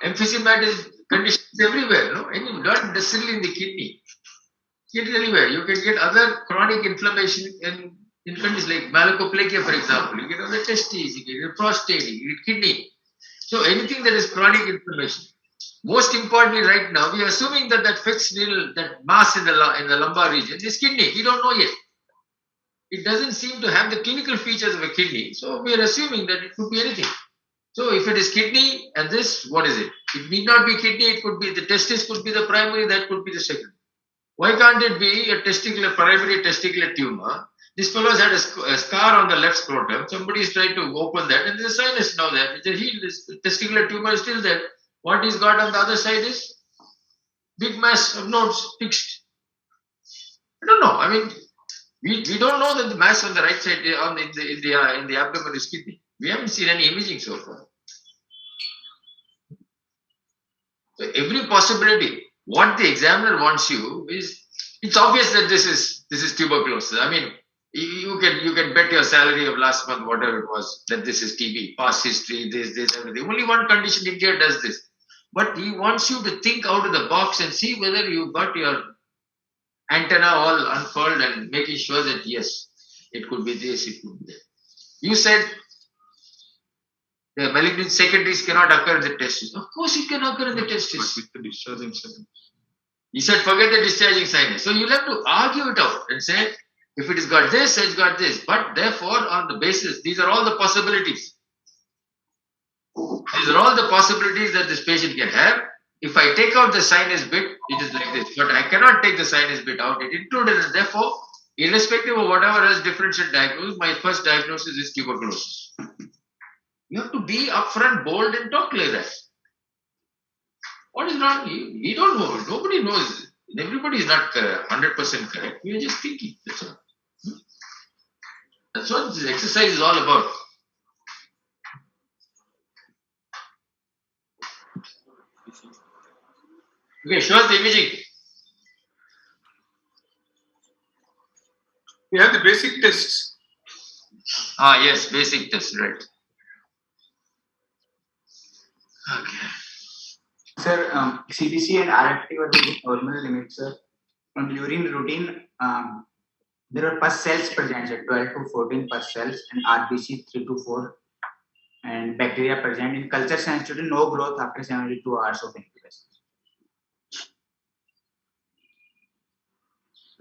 [SPEAKER 7] emphysematous conditions everywhere, no? And not necessarily in the kidney. Get it anywhere. You can get other chronic inflammation in conditions like malakoplakia, for example. You get on the testes, you get prostate, you get kidney. So anything that is chronic inflammation. Most importantly, right now, we are assuming that fixed needle, that mass in the lumbar region is kidney. We don't know yet. It doesn't seem to have the clinical features of a kidney. So we are assuming that it could be anything. So if it is kidney and this, what is it? It need not be kidney. It could be the testis, could be the primary, that could be the secondary. Why can't it be a primary testicular tumor? This fellow has had a scar on the left scrotum. Somebody is trying to open that, and there's a sinus now there. It's a healed. This testicular tumor is still there. What he's got on the other side is big mass of nodes fixed. I don't know. I mean, we don't know that the mass on the right side in the abdomen is kidney. We haven't seen any imaging so far. So every possibility, what the examiner wants you is, it's obvious that this is tuberculosis. I mean, you can bet your salary of last month, whatever it was, that this is TB, past history, this, everything. Only one condition India does this. But he wants you to think out of the box and see whether you got your antenna all unfurled and making sure that yes, it could be this, it could be that. You said the malignant secondaries cannot occur in the testes. Of course, it can occur in the testes.
[SPEAKER 8] But with the discharging sinus.
[SPEAKER 7] He said, forget the discharging sinus. So you'll have to argue it out and say, if it has got this, it's got this. But therefore, on the basis, these are all the possibilities. These are all the possibilities that this patient can have. If I take out the sinus bit, it is like this. But I cannot take the sinus bit out. It included, and therefore, irrespective of whatever else differential diagnosis, my first diagnosis is tuberculosis. You have to be upfront, bold, and talk like that. What is wrong? We don't know. Nobody knows. Everybody is not 100% correct. We are just thinking. That's all. That's what this exercise is all about. Okay, show us the imaging.
[SPEAKER 2] We have the basic tests.
[SPEAKER 7] Ah, yes, basic test, right. Okay.
[SPEAKER 1] Sir, CBC and RFT were within normal limits, sir. On urine routine, there were pus cells present, sir, 12 to 14 pus cells, and RBC 3 to 4, and bacteria present. In culture sensitivity, no growth after 72 hours of incubation.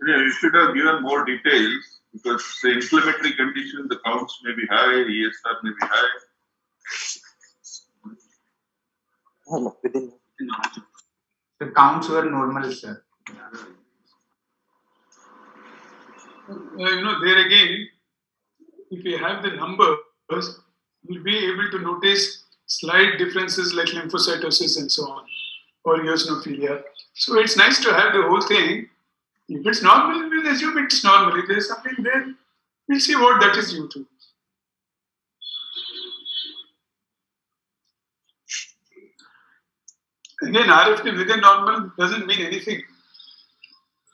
[SPEAKER 3] Yeah, you should have given more details because the inflammatory condition, the counts may be high, ESR may be high.
[SPEAKER 1] The counts were normal, sir.
[SPEAKER 2] There again, if you have the numbers, you'll be able to notice slight differences like lymphocytosis and so on, or eosinophilia. So it's nice to have the whole thing. If it's normal, we'll assume it's normal. If there's something there, we'll see what that is due to. Again, RFT within normal doesn't mean anything.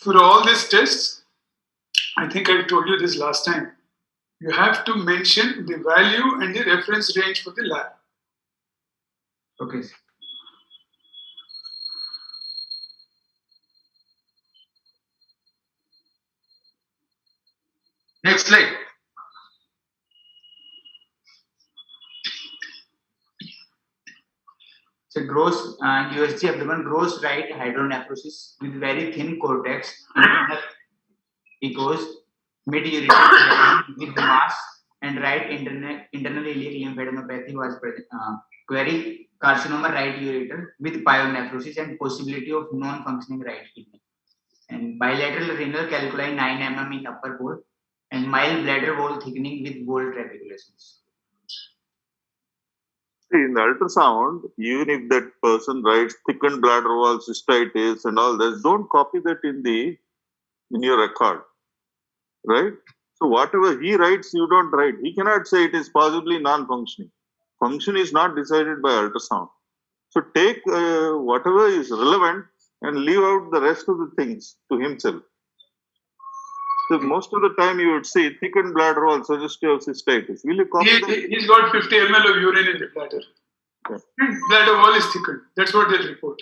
[SPEAKER 2] For all these tests, I think I told you this last time, you have to mention the value and the reference range for the lab.
[SPEAKER 1] Okay, sir.
[SPEAKER 7] Next slide.
[SPEAKER 1] So gross USG abdomen, gross right hydronephrosis with very thin cortex, internal echoes, mid-urinary with mass, and right internal iliac lymphadenopathy was present. Query carcinoma right ureter with pyonephrosis and possibility of non-functioning right kidney. And bilateral renal calculi 9 mm in upper pole, and mild bladder wall thickening with bold trabeculations.
[SPEAKER 3] In the ultrasound, even if that person writes thickened bladder wall, cystitis and all this, don't copy that in your record, right? So whatever he writes, you don't write. He cannot say it is possibly non-functioning. Function is not decided by ultrasound. So take whatever is relevant and leave out the rest of the things to himself. So most of the time you would see thickened bladder wall suggestive of cystitis. Will you copy that?
[SPEAKER 2] He's got 50 ml of urine in the bladder.
[SPEAKER 3] Okay.
[SPEAKER 2] And bladder wall is thickened. That's what they'll report.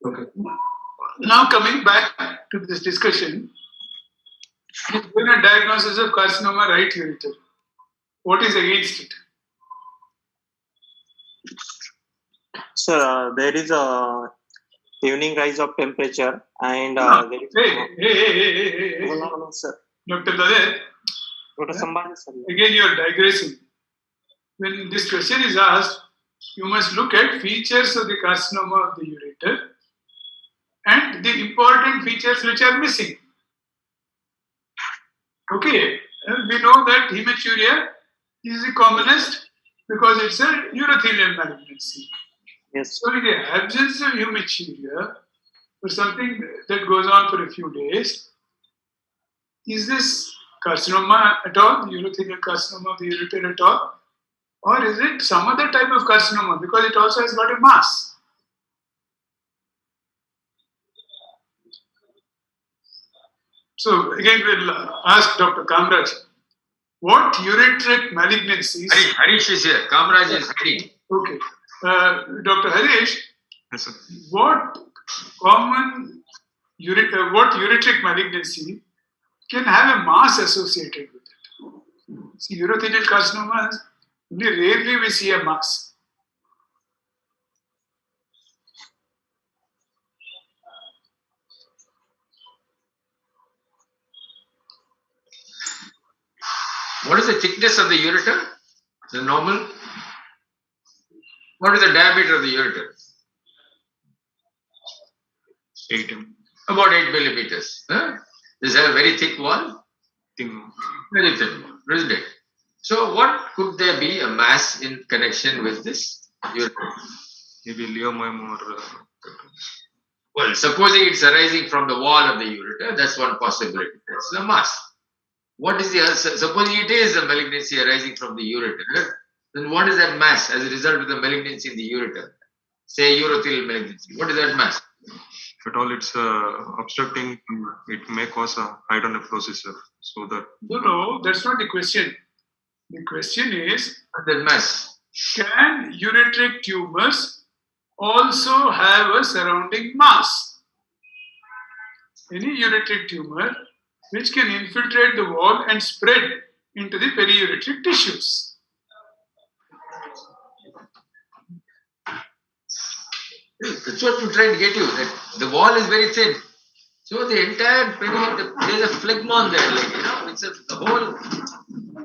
[SPEAKER 1] Okay.
[SPEAKER 2] Now coming back to this discussion, he's given a diagnosis of carcinoma right ureter. What is against it?
[SPEAKER 4] Sir, there is a evening rise of temperature and there is
[SPEAKER 2] Hey.
[SPEAKER 4] no, sir.
[SPEAKER 2] Dr. Dadet,
[SPEAKER 4] Dr. Sambhaji, sir.
[SPEAKER 2] again you are digressing. When this question is asked, you must look at features of the carcinoma of the ureter and the important features which are missing. Okay, we know that hematuria is the commonest because it's a urothelial malignancy.
[SPEAKER 4] Yes.
[SPEAKER 2] So in the absence of hematuria, or something that goes on for a few days, is this carcinoma at all, urothelial carcinoma of the ureter at all? Or is it some other type of carcinoma because it also has got a mass? So again, we'll ask Dr. Kamraj, what ureteric malignancies?
[SPEAKER 7] Harish is here. Kamraj is hiding.
[SPEAKER 2] Okay. Dr. Harish,
[SPEAKER 8] Yes, sir.
[SPEAKER 2] what common what ureteric malignancy can have a mass associated with it? See, urothelial carcinomas, only rarely we see a mass.
[SPEAKER 7] What is the thickness of the ureter? The normal? What is the diameter of the ureter?
[SPEAKER 8] 8 mm.
[SPEAKER 7] About 8 millimeters. Huh? Does it have a very thick wall?
[SPEAKER 8] Thing.
[SPEAKER 7] Very thin wall, isn't it? So what could there be a mass in connection with this ureter?
[SPEAKER 8] Maybe leiomyoma or.
[SPEAKER 7] Well, supposing it's arising from the wall of the ureter, that's one possibility. That's the mass. What is the other? Supposing it is a malignancy arising from the ureter, then what is that mass as a result of the malignancy in the ureter? Say urothelial malignancy. What is that mass?
[SPEAKER 8] If at all it's obstructing, it may cause a hydronephrosis, sir. So that.
[SPEAKER 2] No, that's not the question. The question is,
[SPEAKER 7] What is that mass?
[SPEAKER 2] can ureteric tumors also have a surrounding mass? Any ureteric tumor which can infiltrate the wall and spread into the periureteric tissues.
[SPEAKER 7] That's what I'm trying to get you. That the wall is very thin. So the entire there's a phlegmon there, it's the whole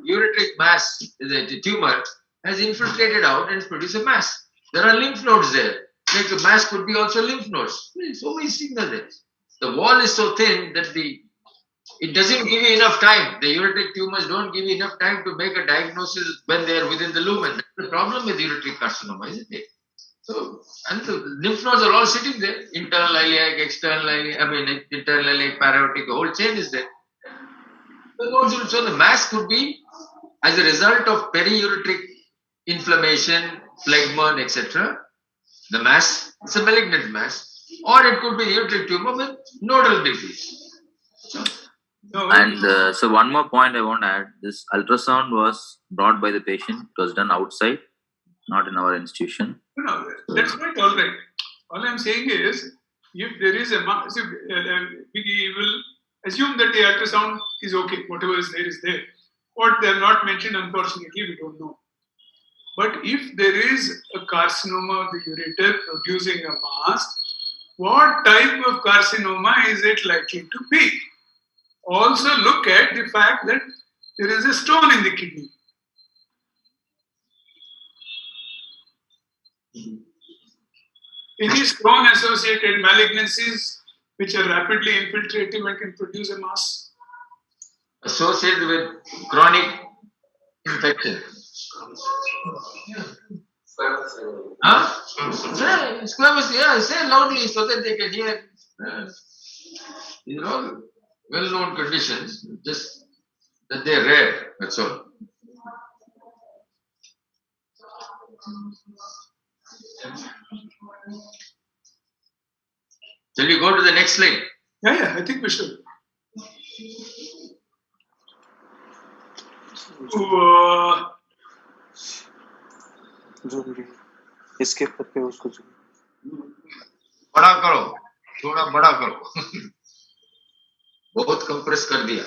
[SPEAKER 7] ureteric mass, the tumor has infiltrated out and produced a mass. There are lymph nodes there. Like the mass could be also lymph nodes. So many signals there. The wall is so thin that it doesn't give you enough time. The ureteric tumors don't give you enough time to make a diagnosis when they are within the lumen. That's the problem with ureteric carcinoma, isn't it? So, and the lymph nodes are all sitting there. Internal iliac, external iliac, internal iliac, paraortic, the whole chain is there. So the mass could be as a result of periureteric inflammation, phlegmon, etc. The mass, it's a malignant mass. Or it could be ureteric tumor with nodal disease.
[SPEAKER 5] And so one more point I want to add, this ultrasound was brought by the patient. It was done outside, not in our institution.
[SPEAKER 2] No, that's quite all right. All I'm saying is, if there is a mass, we will assume that the ultrasound is okay. Whatever is there is there. What they have not mentioned, unfortunately, we don't know. But if there is a carcinoma of the ureter producing a mass, what type of carcinoma is it likely to be? Also look at the fact that there is a stone in the kidney. Any stone associated malignancies which are rapidly infiltrative and can produce a mass?
[SPEAKER 7] Associated with chronic infection. Huh? Say, squamous, yeah, say loudly so that they can hear. These are all well-known conditions, just that they're rare, that's all. Shall we go to the next slide?
[SPEAKER 2] Yeah, I think we should.
[SPEAKER 4] इसके करके उसको
[SPEAKER 7] बड़ा करो, थोड़ा बड़ा करो. बहुत compress कर दिया.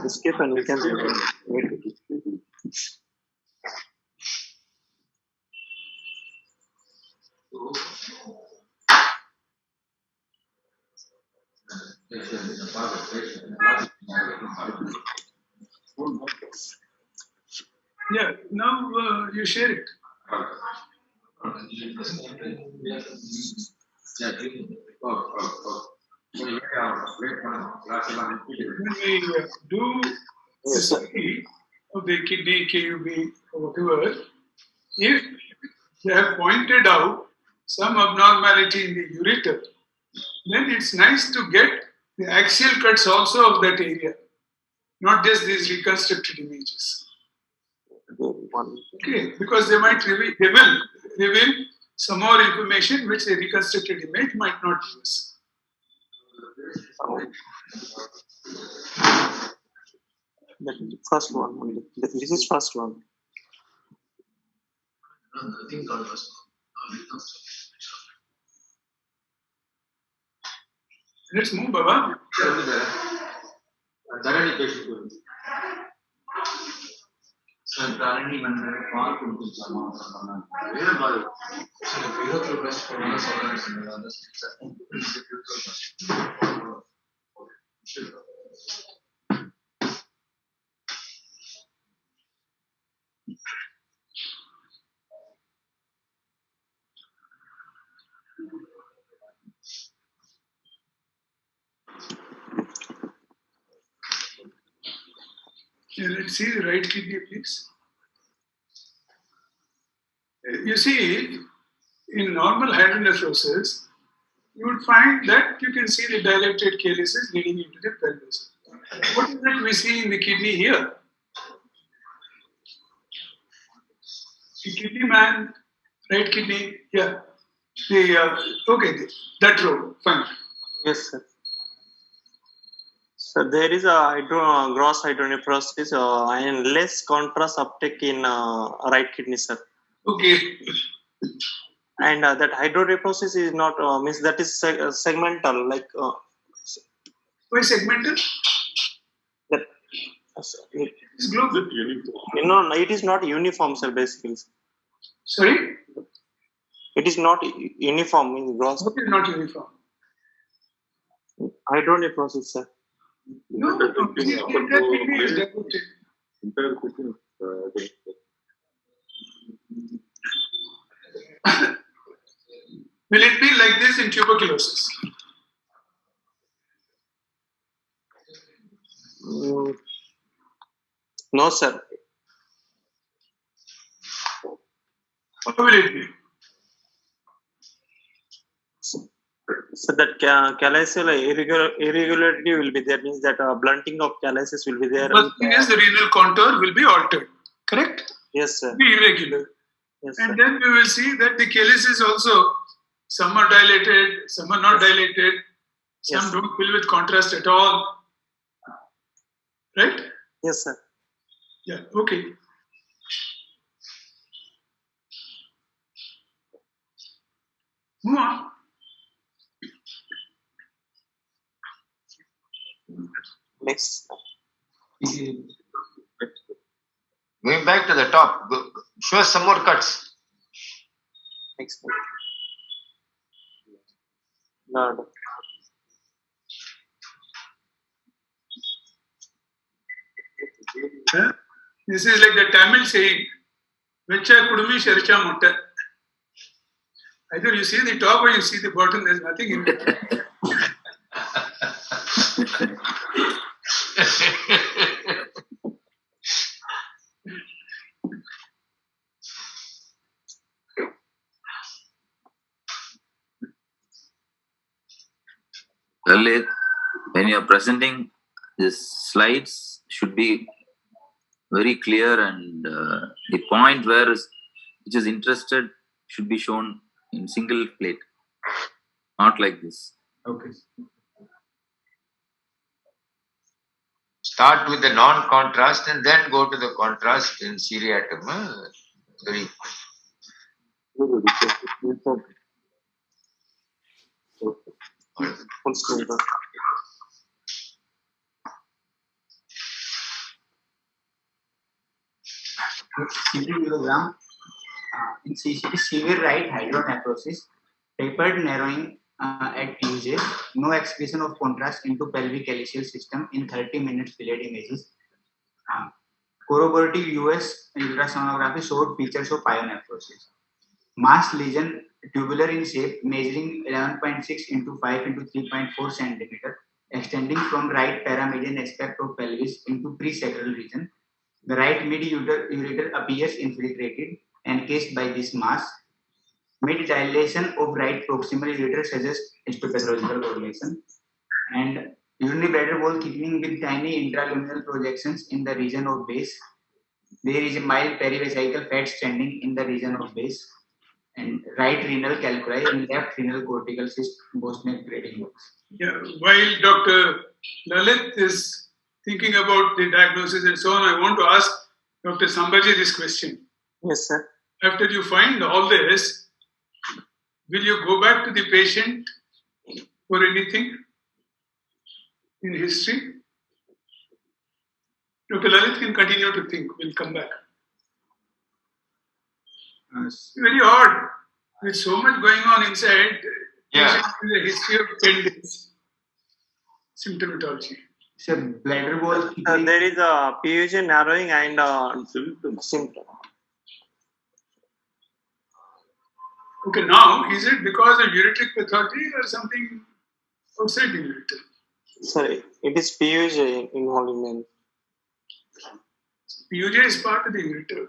[SPEAKER 4] इसके पर we can
[SPEAKER 2] Yeah, now you share it. When we do the study of the kidney KUB or whatever, if they have pointed out some abnormality in the ureter, then it's nice to get the axial cuts also of that area, not just these reconstructed images. Okay, because they will reveal some more information which the reconstructed image might not give us.
[SPEAKER 4] That is the first one only. This is first one.
[SPEAKER 2] Let's move, Baba. Let's see the right kidney, please. You see, in normal hydronephrosis, you would find that you can see the dilated calyces leading into the pelvis. What is it we see in the kidney here? The kidney man, right kidney, yeah. That row, fine.
[SPEAKER 4] Yes, sir. So there is a gross hydronephrosis and less contrast uptake in right kidney, sir.
[SPEAKER 2] Okay.
[SPEAKER 4] And that hydronephrosis is not means that is segmental, like.
[SPEAKER 2] Why segmental?
[SPEAKER 4] That
[SPEAKER 2] it's global.
[SPEAKER 4] No, it is not uniform, sir. Basically.
[SPEAKER 2] Sorry.
[SPEAKER 4] It is not uniform in gross.
[SPEAKER 2] What is not uniform?
[SPEAKER 4] Hydronephrosis, sir.
[SPEAKER 2] No, kidney is diluted. Will it be like this in tuberculosis?
[SPEAKER 4] No, sir.
[SPEAKER 2] How will it be?
[SPEAKER 4] So that calyceal irregularity will be there, means that blunting of calyces will be there.
[SPEAKER 2] But the thing is, the renal contour will be altered, correct?
[SPEAKER 4] Yes, sir.
[SPEAKER 2] Be irregular.
[SPEAKER 4] Yes,
[SPEAKER 2] and
[SPEAKER 4] sir.
[SPEAKER 2] then we will see that the calyces also, some are dilated, some are not dilated, some
[SPEAKER 4] Yes.
[SPEAKER 2] don't fill with contrast at all. Right?
[SPEAKER 4] Yes, sir.
[SPEAKER 2] Yeah, okay. Move on.
[SPEAKER 4] Next.
[SPEAKER 7] Going back to the top, show us some more cuts.
[SPEAKER 4] Next. No.
[SPEAKER 2] Huh? This is like the Tamil saying, Vecha Kudumi Sharcha Mutta. Either you see the top or you see the bottom, there's nothing in it.
[SPEAKER 5] Lalit, when you are presenting, the slides should be very clear, and the point which is interested should be shown in single plate, not like this.
[SPEAKER 1] Okay.
[SPEAKER 7] Start with the non-contrast and then go to the contrast in seriatim. Very.
[SPEAKER 4] Full screen.
[SPEAKER 1] CT kilogram in CCT, severe right hydronephrosis, tapered narrowing at UJ, no excretion of contrast into pelvic calyceal system in 30 minutes delayed images. Corroborative US ultrasonography showed features of pyonephrosis. Mass lesion tubular in shape, measuring 11.6 into 5 into 3.4 centimeter, extending from right paramedian aspect of pelvis into pre-sacral region. The right mid-ureter appears infiltrated, encased by this mass. Mid-dilation of right proximal ureter suggests histopathological correlation. And urinary bladder wall thickening with tiny intraluminal projections in the region of base. There is a mild perivesical fat standing in the region of base. And right renal calculi and left renal cortical cyst, Bosniak grading box.
[SPEAKER 2] Yeah, while Dr. Lalit is thinking about the diagnosis and so on, I want to ask Dr. Sambaji this question.
[SPEAKER 4] Yes, sir.
[SPEAKER 2] After you find all this, will you go back to the patient for anything in history? Dr. Lalit can continue to think. We'll come back. It's very odd. With so much going on inside,
[SPEAKER 7] Yeah.
[SPEAKER 2] patient with a history of 10 days. Symptomatology.
[SPEAKER 1] So bladder wall thickening.
[SPEAKER 4] There is a PUJ narrowing and symptom.
[SPEAKER 2] Okay, now is it because of ureteric pathology or something outside the ureter?
[SPEAKER 4] Sorry, it is PUJ involvement.
[SPEAKER 2] PUJ is part of the ureter.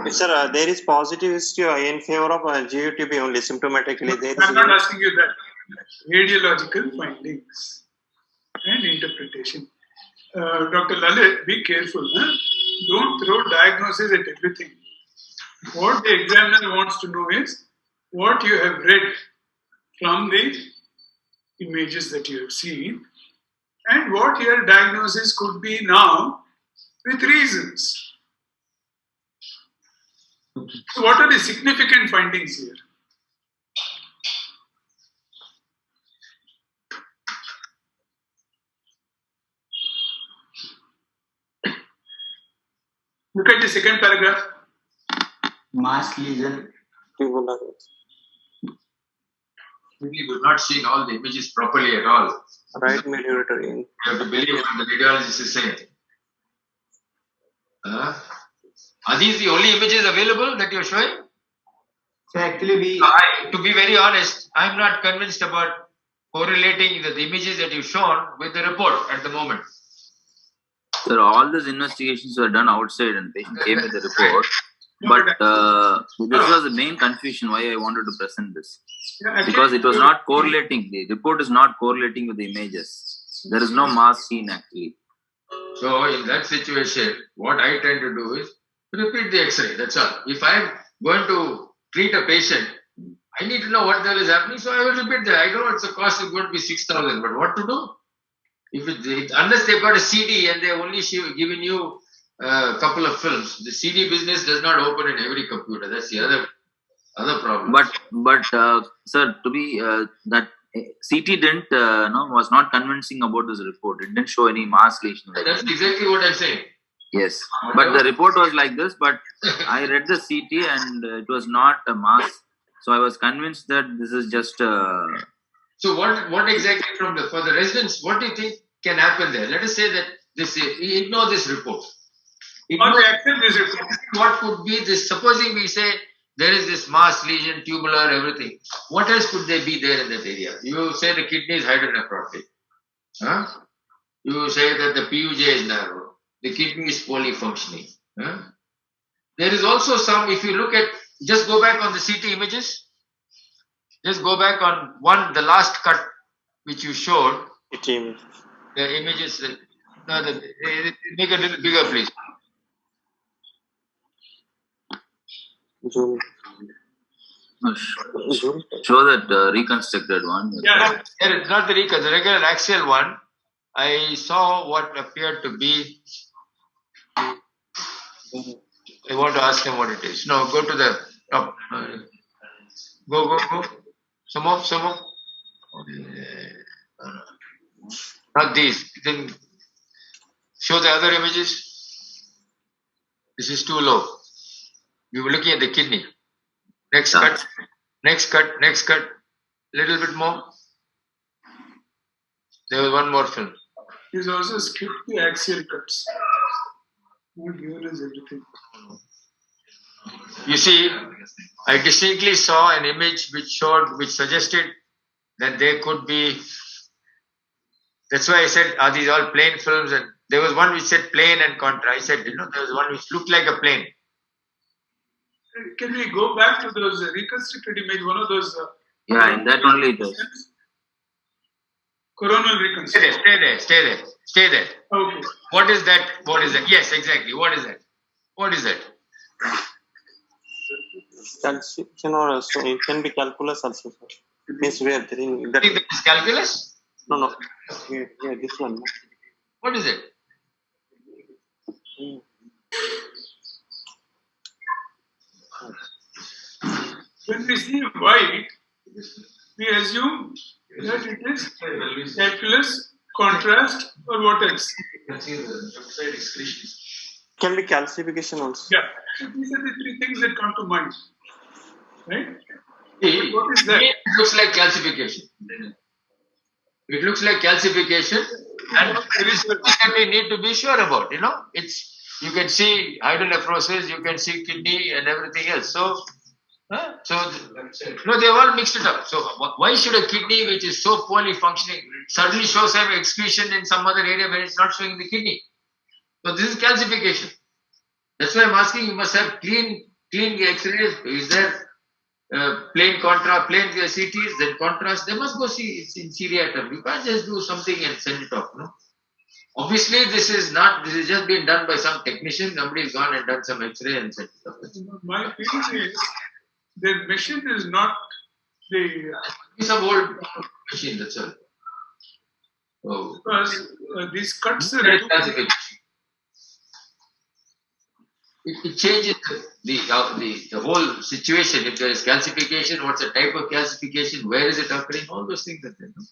[SPEAKER 4] Yes, sir, there is positive history in favor of GUTB only symptomatically. There
[SPEAKER 2] I'm
[SPEAKER 4] is
[SPEAKER 2] not asking you that. Radiological findings and interpretation. Dr. Lalit, be careful. Huh? Don't throw diagnosis at everything. What the examiner wants to know is what you have read from the images that you have seen and what your diagnosis could be now with reasons. So, what are the significant findings here? Look at the second paragraph.
[SPEAKER 1] Mass lesion.
[SPEAKER 7] We were not seeing all the images properly at all.
[SPEAKER 4] Right mid ureter.
[SPEAKER 7] You have to believe what the radiologist is saying. Are these the only images available that you're showing?
[SPEAKER 1] So actually
[SPEAKER 7] To be very honest, I'm not convinced about correlating the images that you've shown with the report at the moment.
[SPEAKER 5] Sir, all these investigations were done outside and patient came with the report. But this was the main confusion why I wanted to present this. Because it was not correlating. The report is not correlating with the images. There is no mass seen actually.
[SPEAKER 7] So in that situation, what I tend to do is repeat the X-ray. That's all. If I'm going to treat a patient, I need to know what the hell is happening. So I will repeat that. I know it's a cost is going to be 6,000, but what to do? Unless they've got a CD and they've only given you a couple of films, the CD business does not open in every computer. That's the other problem.
[SPEAKER 5] But sir, to be that CT didn't was not convincing about this report. It didn't show any mass lesion.
[SPEAKER 7] That's exactly what I'm saying.
[SPEAKER 5] Yes, but the report was like this. But I read the CT and it was not a mass. So I was convinced that this is just.
[SPEAKER 7] So what exactly for the residents? What do you think can happen there? Let us say that ignore this report. What could be this? Supposing we say there is this mass lesion, tubular, everything. What else could there be there in that area? You say the kidney is hydronephrotic. Huh? You say that the PUJ is narrow. The kidney is poorly functioning. Huh? There is also some, if you look at, just go back on the CT images. Just go back on the last cut which you showed. The images, make a little bigger, please.
[SPEAKER 5] Show that reconstructed one.
[SPEAKER 7] Yeah, not the regular axial one. I saw what appeared to be. I want to ask him what it is. No, go to the top. Go. Some more. Not these. Then show the other images. This is too low. We were looking at the kidney. Next cut. Little bit more. There was one more film.
[SPEAKER 2] He's also skipped the axial cuts. Not given us everything.
[SPEAKER 7] You see, I distinctly saw an image which suggested that there could be. That's why I said, are these all plane films? And there was one which said plane and contra. I said, there was one which looked like a plane.
[SPEAKER 2] Can we go back to those reconstructed image? One of those.
[SPEAKER 5] Yeah, in that only it is.
[SPEAKER 2] Coronal reconstruction.
[SPEAKER 7] Stay there.
[SPEAKER 2] Okay.
[SPEAKER 7] What is that? Yes, exactly. What is that?
[SPEAKER 4] Calculation or also it can be calculus also, sir. It means where there in that.
[SPEAKER 7] You think that is calculus?
[SPEAKER 4] No. Yeah, this one. No?
[SPEAKER 7] What is it?
[SPEAKER 2] When we see white, we assume that it is calculus, contrast, or what else?
[SPEAKER 4] Can be calcification also.
[SPEAKER 2] Yeah. So these are the three things that come to mind. Right?
[SPEAKER 7] See,
[SPEAKER 2] What is that?
[SPEAKER 7] it looks like calcification. It looks like calcification, and there is something that we need to be sure about. You can see hydronephrosis, you can see kidney, and everything else. They've all mixed it up. So why should a kidney, which is so poorly functioning, suddenly show some excretion in some other area where it's not showing in the kidney? So this is calcification. That's why I'm asking. You must have clean X-rays. Is there plain CTs, then contrast? They must go see it's in seriatim. You can't just do something and send it off. No? Obviously, this is just been done by some technician. Somebody's gone and done some X-ray and sent it off.
[SPEAKER 2] My feeling is the machine is not the.
[SPEAKER 7] It's some old machine. That's all. Oh.
[SPEAKER 2] Because these cuts are.
[SPEAKER 7] Calcification. It changes the whole situation. If there is calcification, what's the type of calcification? Where is it occurring? All those things that they know.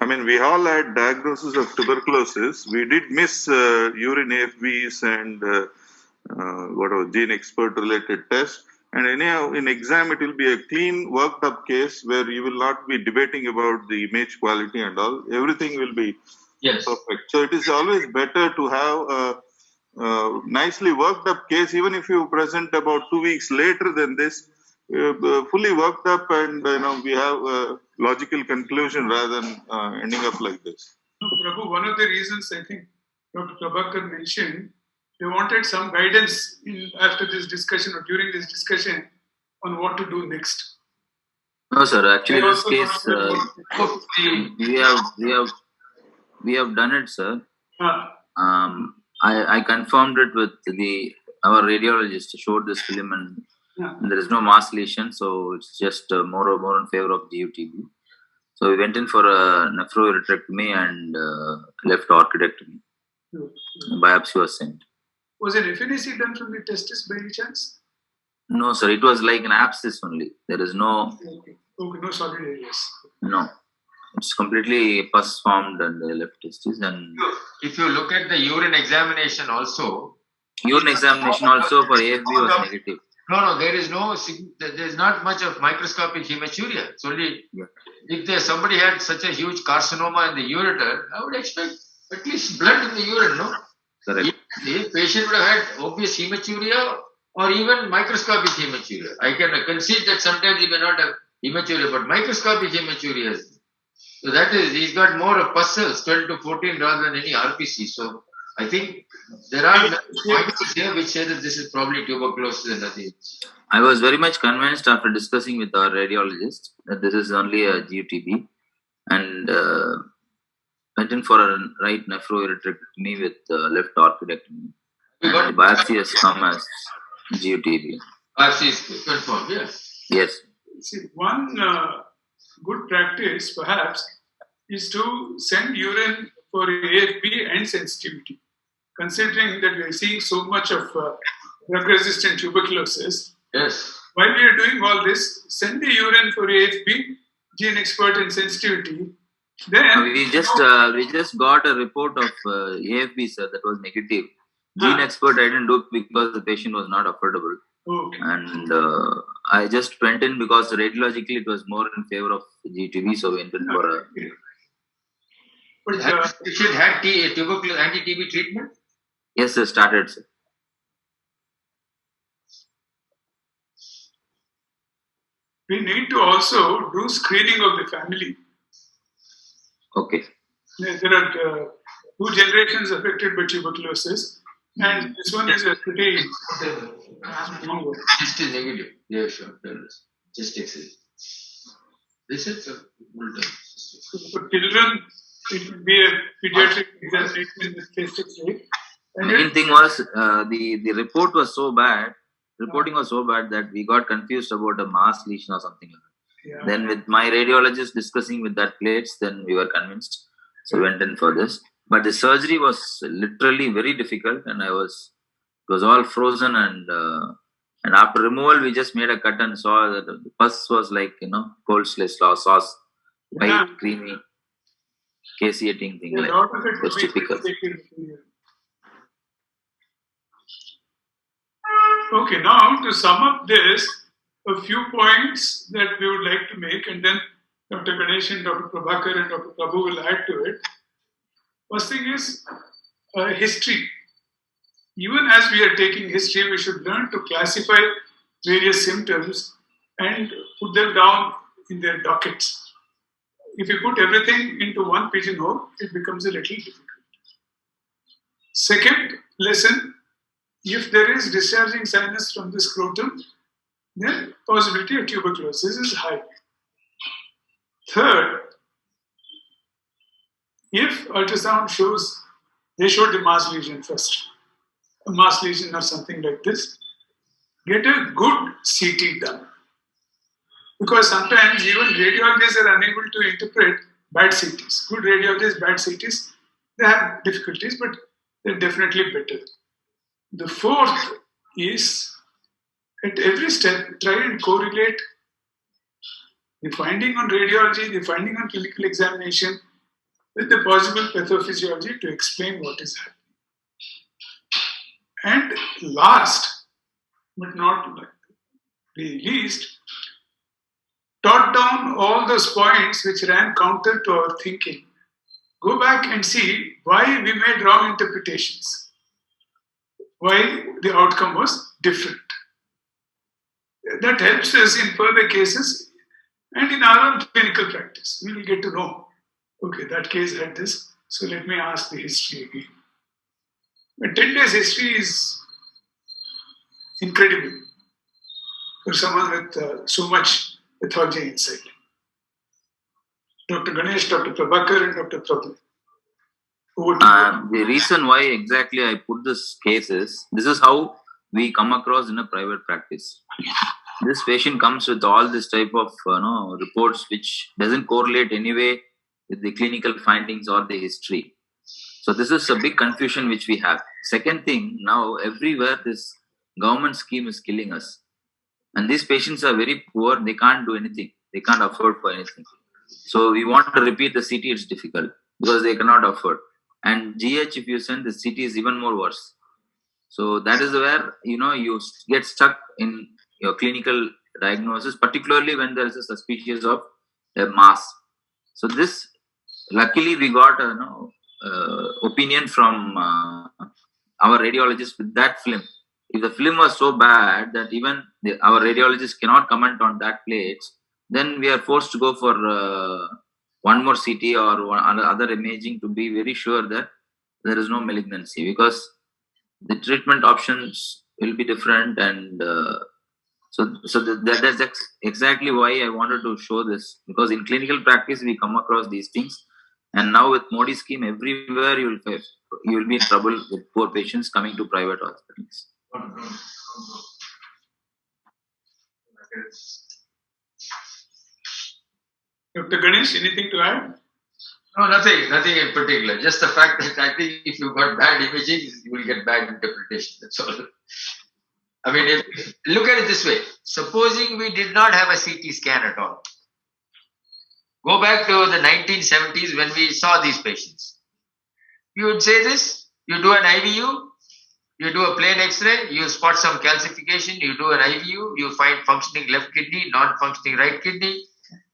[SPEAKER 3] I mean, we all had diagnosis of tuberculosis. We did miss urine AFBs and whatever gene expert related tests. And anyhow, in exam, it will be a clean, worked up case where you will not be debating about the image quality and all. Everything will be perfect. So it is always better to have a nicely worked up case, even if you present about 2 weeks later than this, fully worked up, and we have a logical conclusion rather than ending up like this.
[SPEAKER 2] No, Prabhu, one of the reasons I think Dr. Prabhakar mentioned, they wanted some guidance after this discussion or during this discussion on what to do next.
[SPEAKER 5] No, sir. Actually, in this case, we have done it, sir. I confirmed it with our radiologist. Showed this film, and there is no mass lesion, so it's just more in favor of GUTB. So we went in for a nephroureterectomy and left orchidectomy. Biopsy was sent.
[SPEAKER 2] Was an FNAC done from the testis by any chance?
[SPEAKER 5] No, sir. It was like an abscess only. There is no.
[SPEAKER 2] Okay, no solid areas.
[SPEAKER 5] No, it's completely pus formed and the left testis. And
[SPEAKER 7] if you look at the urine examination also
[SPEAKER 5] for AFB was negative.
[SPEAKER 7] No, there's not much of microscopic hematuria. It's only if somebody had such a huge carcinoma in the ureter, I would expect at least blood in the urine, no?
[SPEAKER 5] Correct.
[SPEAKER 7] The patient would have had obvious hematuria or even microscopic hematuria. I can concede that sometimes he may not have hematuria, but microscopic hematuria is. So that is, he's got more of pus cells, 12 to 14 rather than any RPC. So I think there are points here which say that this is probably tuberculosis and nothing.
[SPEAKER 5] I was very much convinced after discussing with our radiologist that this is only a GUTB, and went in for a right nephroureterectomy with left orchidectomy. The biopsy has come as GUTB.
[SPEAKER 7] Biopsy is confirmed, yes.
[SPEAKER 5] Yes.
[SPEAKER 2] See, one good practice perhaps is to send urine for AFB and sensitivity. Considering that we are seeing so much of drug-resistant tuberculosis,
[SPEAKER 7] yes.
[SPEAKER 2] While we are doing all this, send the urine for AFB, gene expert and sensitivity. Then
[SPEAKER 5] we just got a report of AFB, sir, that was negative. Gene expert I didn't do because the patient was not affordable.
[SPEAKER 2] Okay.
[SPEAKER 5] And I just went in because radiologically it was more in favor of GTB, so we went in for a.
[SPEAKER 7] But patient had tuberculosis anti-TB treatment?
[SPEAKER 5] Yes, sir, started, sir.
[SPEAKER 2] We need to also do screening of the family.
[SPEAKER 5] Okay.
[SPEAKER 2] There are two generations affected by tuberculosis, and this one is a pretty long one.
[SPEAKER 7] Just is negative. Yeah, sure. Tell us. Just X-ray. This is a full time.
[SPEAKER 2] So for children, it will be a pediatric examination with chest X-ray. And
[SPEAKER 5] Main thing was the report was so bad. Reporting was so bad that we got confused about a mass lesion or something like that.
[SPEAKER 2] yeah,
[SPEAKER 5] Then with my radiologist discussing with that plates, then we were convinced. So we went in for this. But the surgery was literally very difficult, and it was all frozen, and after removal we just made a cut and saw that the pus was like coleslaw sauce, white,
[SPEAKER 2] Yeah.
[SPEAKER 5] creamy, caseating thing.
[SPEAKER 2] a
[SPEAKER 5] Like
[SPEAKER 2] lot of it
[SPEAKER 5] that's
[SPEAKER 2] will be
[SPEAKER 5] typical.
[SPEAKER 2] taken. Okay, now to sum up this, a few points that we would like to make, and then Dr. Ganesh and Dr. Prabhakar and Dr. Prabhu will add to it. First thing is history. Even as we are taking history, we should learn to classify various symptoms and put them down in their dockets. If you put everything into one pigeonhole, it becomes a little difficult. Second lesson, if there is discharging sinus from the scrotum, then possibility of tuberculosis is high. Third, if ultrasound shows, they showed the mass lesion first, a mass lesion or something like this, get a good CT done. Because sometimes even radiologists are unable to interpret bad CTs. Good radiologists, bad CTs, they have difficulties, but they're definitely better. The fourth is, at every step, try and correlate the finding on radiology, the finding on clinical examination with the possible pathophysiology to explain what is happening. And last, but not the least, jot down all those points which ran counter to our thinking. Go back and see why we made wrong interpretations, why the outcome was different. That helps us in further cases and in our own clinical practice. We will get to know, okay, that case had this, so let me ask the history again. But 10 days history is incredible for someone with so much pathology inside. Dr. Ganesh, Dr. Prabhakar, and Dr. Prabhu.
[SPEAKER 5] The reason why exactly I put this case is, this is how we come across in a private practice. This patient comes with all this type of reports which doesn't correlate anyway with the clinical findings or the history. So this is a big confusion which we have. Second thing, now everywhere this government scheme is killing us. And these patients are very poor, they can't do anything. They can't afford for anything. So we want to repeat the CT, it's difficult because they cannot afford. And GH, if you send the CT, is even more worse. So that is where you get stuck in your clinical diagnosis, particularly when there is a suspicion of a mass. So this, luckily, we got opinion from our radiologist with that film. If the film was so bad that even our radiologist cannot comment on that plates, then we are forced to go for one more CT or other imaging to be very sure that there is no malignancy, because the treatment options will be different. And that's exactly why I wanted to show this, because in clinical practice we come across these things, and now with Modi scheme everywhere you will be in trouble with poor patients coming to private hospitals.
[SPEAKER 2] Dr. Ganesh, anything to add?
[SPEAKER 7] No, nothing in particular. Just the fact that I think if you got bad imaging, you will get bad interpretation. That's all. I mean, look at it this way. Supposing we did not have a CT scan at all. Go back to the 1970s when we saw these patients. You would say this, you do an IVU, you do a plain X-ray, you spot some calcification, you do an IVU, you find functioning left kidney, non-functioning right kidney,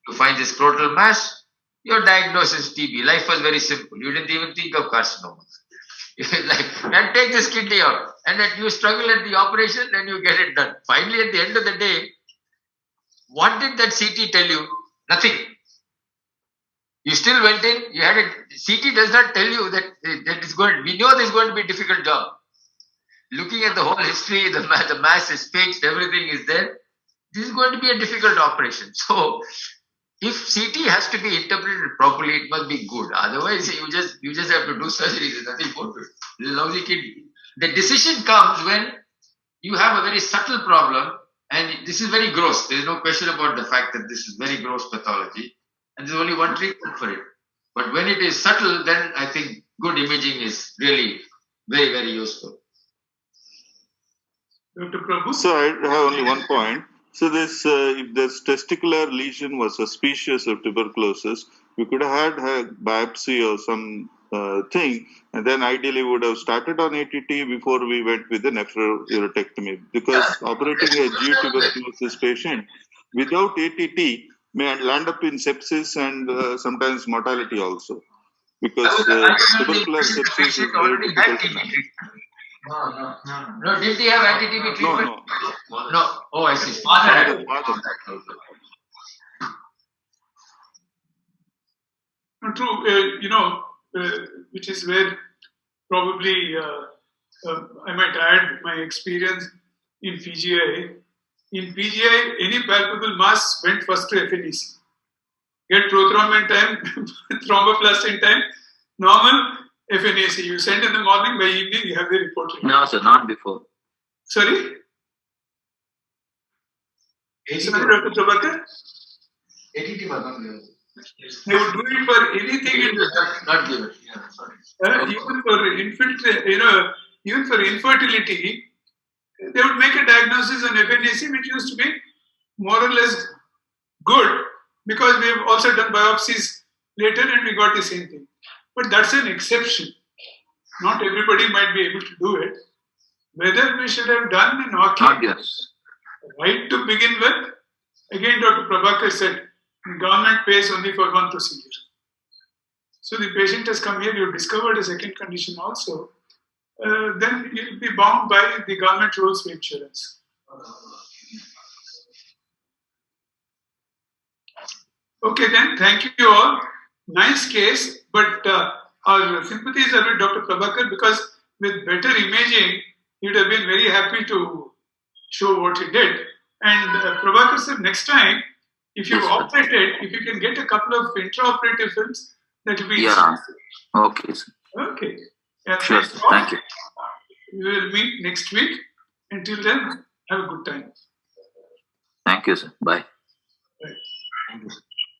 [SPEAKER 7] you find the scrotal mass, your diagnosis TB. Life was very simple. You didn't even think of carcinoma. and take this kidney out. And that you struggle at the operation, then you get it done. Finally, at the end of the day, what did that CT tell you? Nothing. You still went in, you had a CT does not tell you that is going, we know this is going to be a difficult job. Looking at the whole history, the mass is fixed, everything is there. This is going to be a difficult operation. So, if CT has to be interpreted properly, it must be good. Otherwise, you just have to do surgery. There's nothing more to it. This is lousy kidney. The decision comes when you have a very subtle problem, and this is very gross. There is no question about the fact that this is very gross pathology, and there's only one treatment for it. But when it is subtle, then I think good imaging is really very, very useful.
[SPEAKER 2] Dr. Prabhu?
[SPEAKER 3] So I have only one point. So this, if this testicular lesion was suspicious of tuberculosis, we could have had a biopsy or some thing, and then ideally we would have started on ATT before we went with the nephrouretectomy. Because operating a G tuberculosis patient without ATT may land up in sepsis and sometimes mortality also. Because tubercular sepsis is very difficult to manage.
[SPEAKER 7] No. Did he have anti-TB treatment? No. Oh, I see.
[SPEAKER 3] Father.
[SPEAKER 2] True. Which is where probably I might add my experience in PGI. In PGI, any palpable mass went first to FNEC. Get prothrombin in time, thromboplast in time, normal. FNAC, you send in the morning, by evening you have the report.
[SPEAKER 5] No, sir, not before.
[SPEAKER 2] Sorry? Dr. Prabhakar?
[SPEAKER 7] ATT was not given.
[SPEAKER 2] They would do it for anything in the
[SPEAKER 7] Not given. Yeah, sorry.
[SPEAKER 2] Even for infertility, they would make a diagnosis on FNAC, which used to be more or less good, because we have also done biopsies later and we got the same thing. But that's an exception. Not everybody might be able to do it. Whether we should have done an
[SPEAKER 5] Yes.
[SPEAKER 2] right to begin with, again, Dr. Prabhakar said, the government pays only for one procedure. So the patient has come here, you've discovered a second condition also, then you'll be bound by the government rules for insurance. Okay then, thank you all. Nice case, but our sympathies are with Dr. Prabhakar, because with better imaging, he would have been very happy to show what he did. And Prabhakar said, next time, if you operated, if you can get a couple of intraoperative films, that will be
[SPEAKER 5] Yeah. Okay, sir.
[SPEAKER 2] Okay. Yeah,
[SPEAKER 5] Sure,
[SPEAKER 2] thanks
[SPEAKER 5] sir.
[SPEAKER 2] all.
[SPEAKER 5] Thank you.
[SPEAKER 2] We will meet next week. Until then, have a good time.
[SPEAKER 5] Thank you, sir. Bye.
[SPEAKER 2] Bye.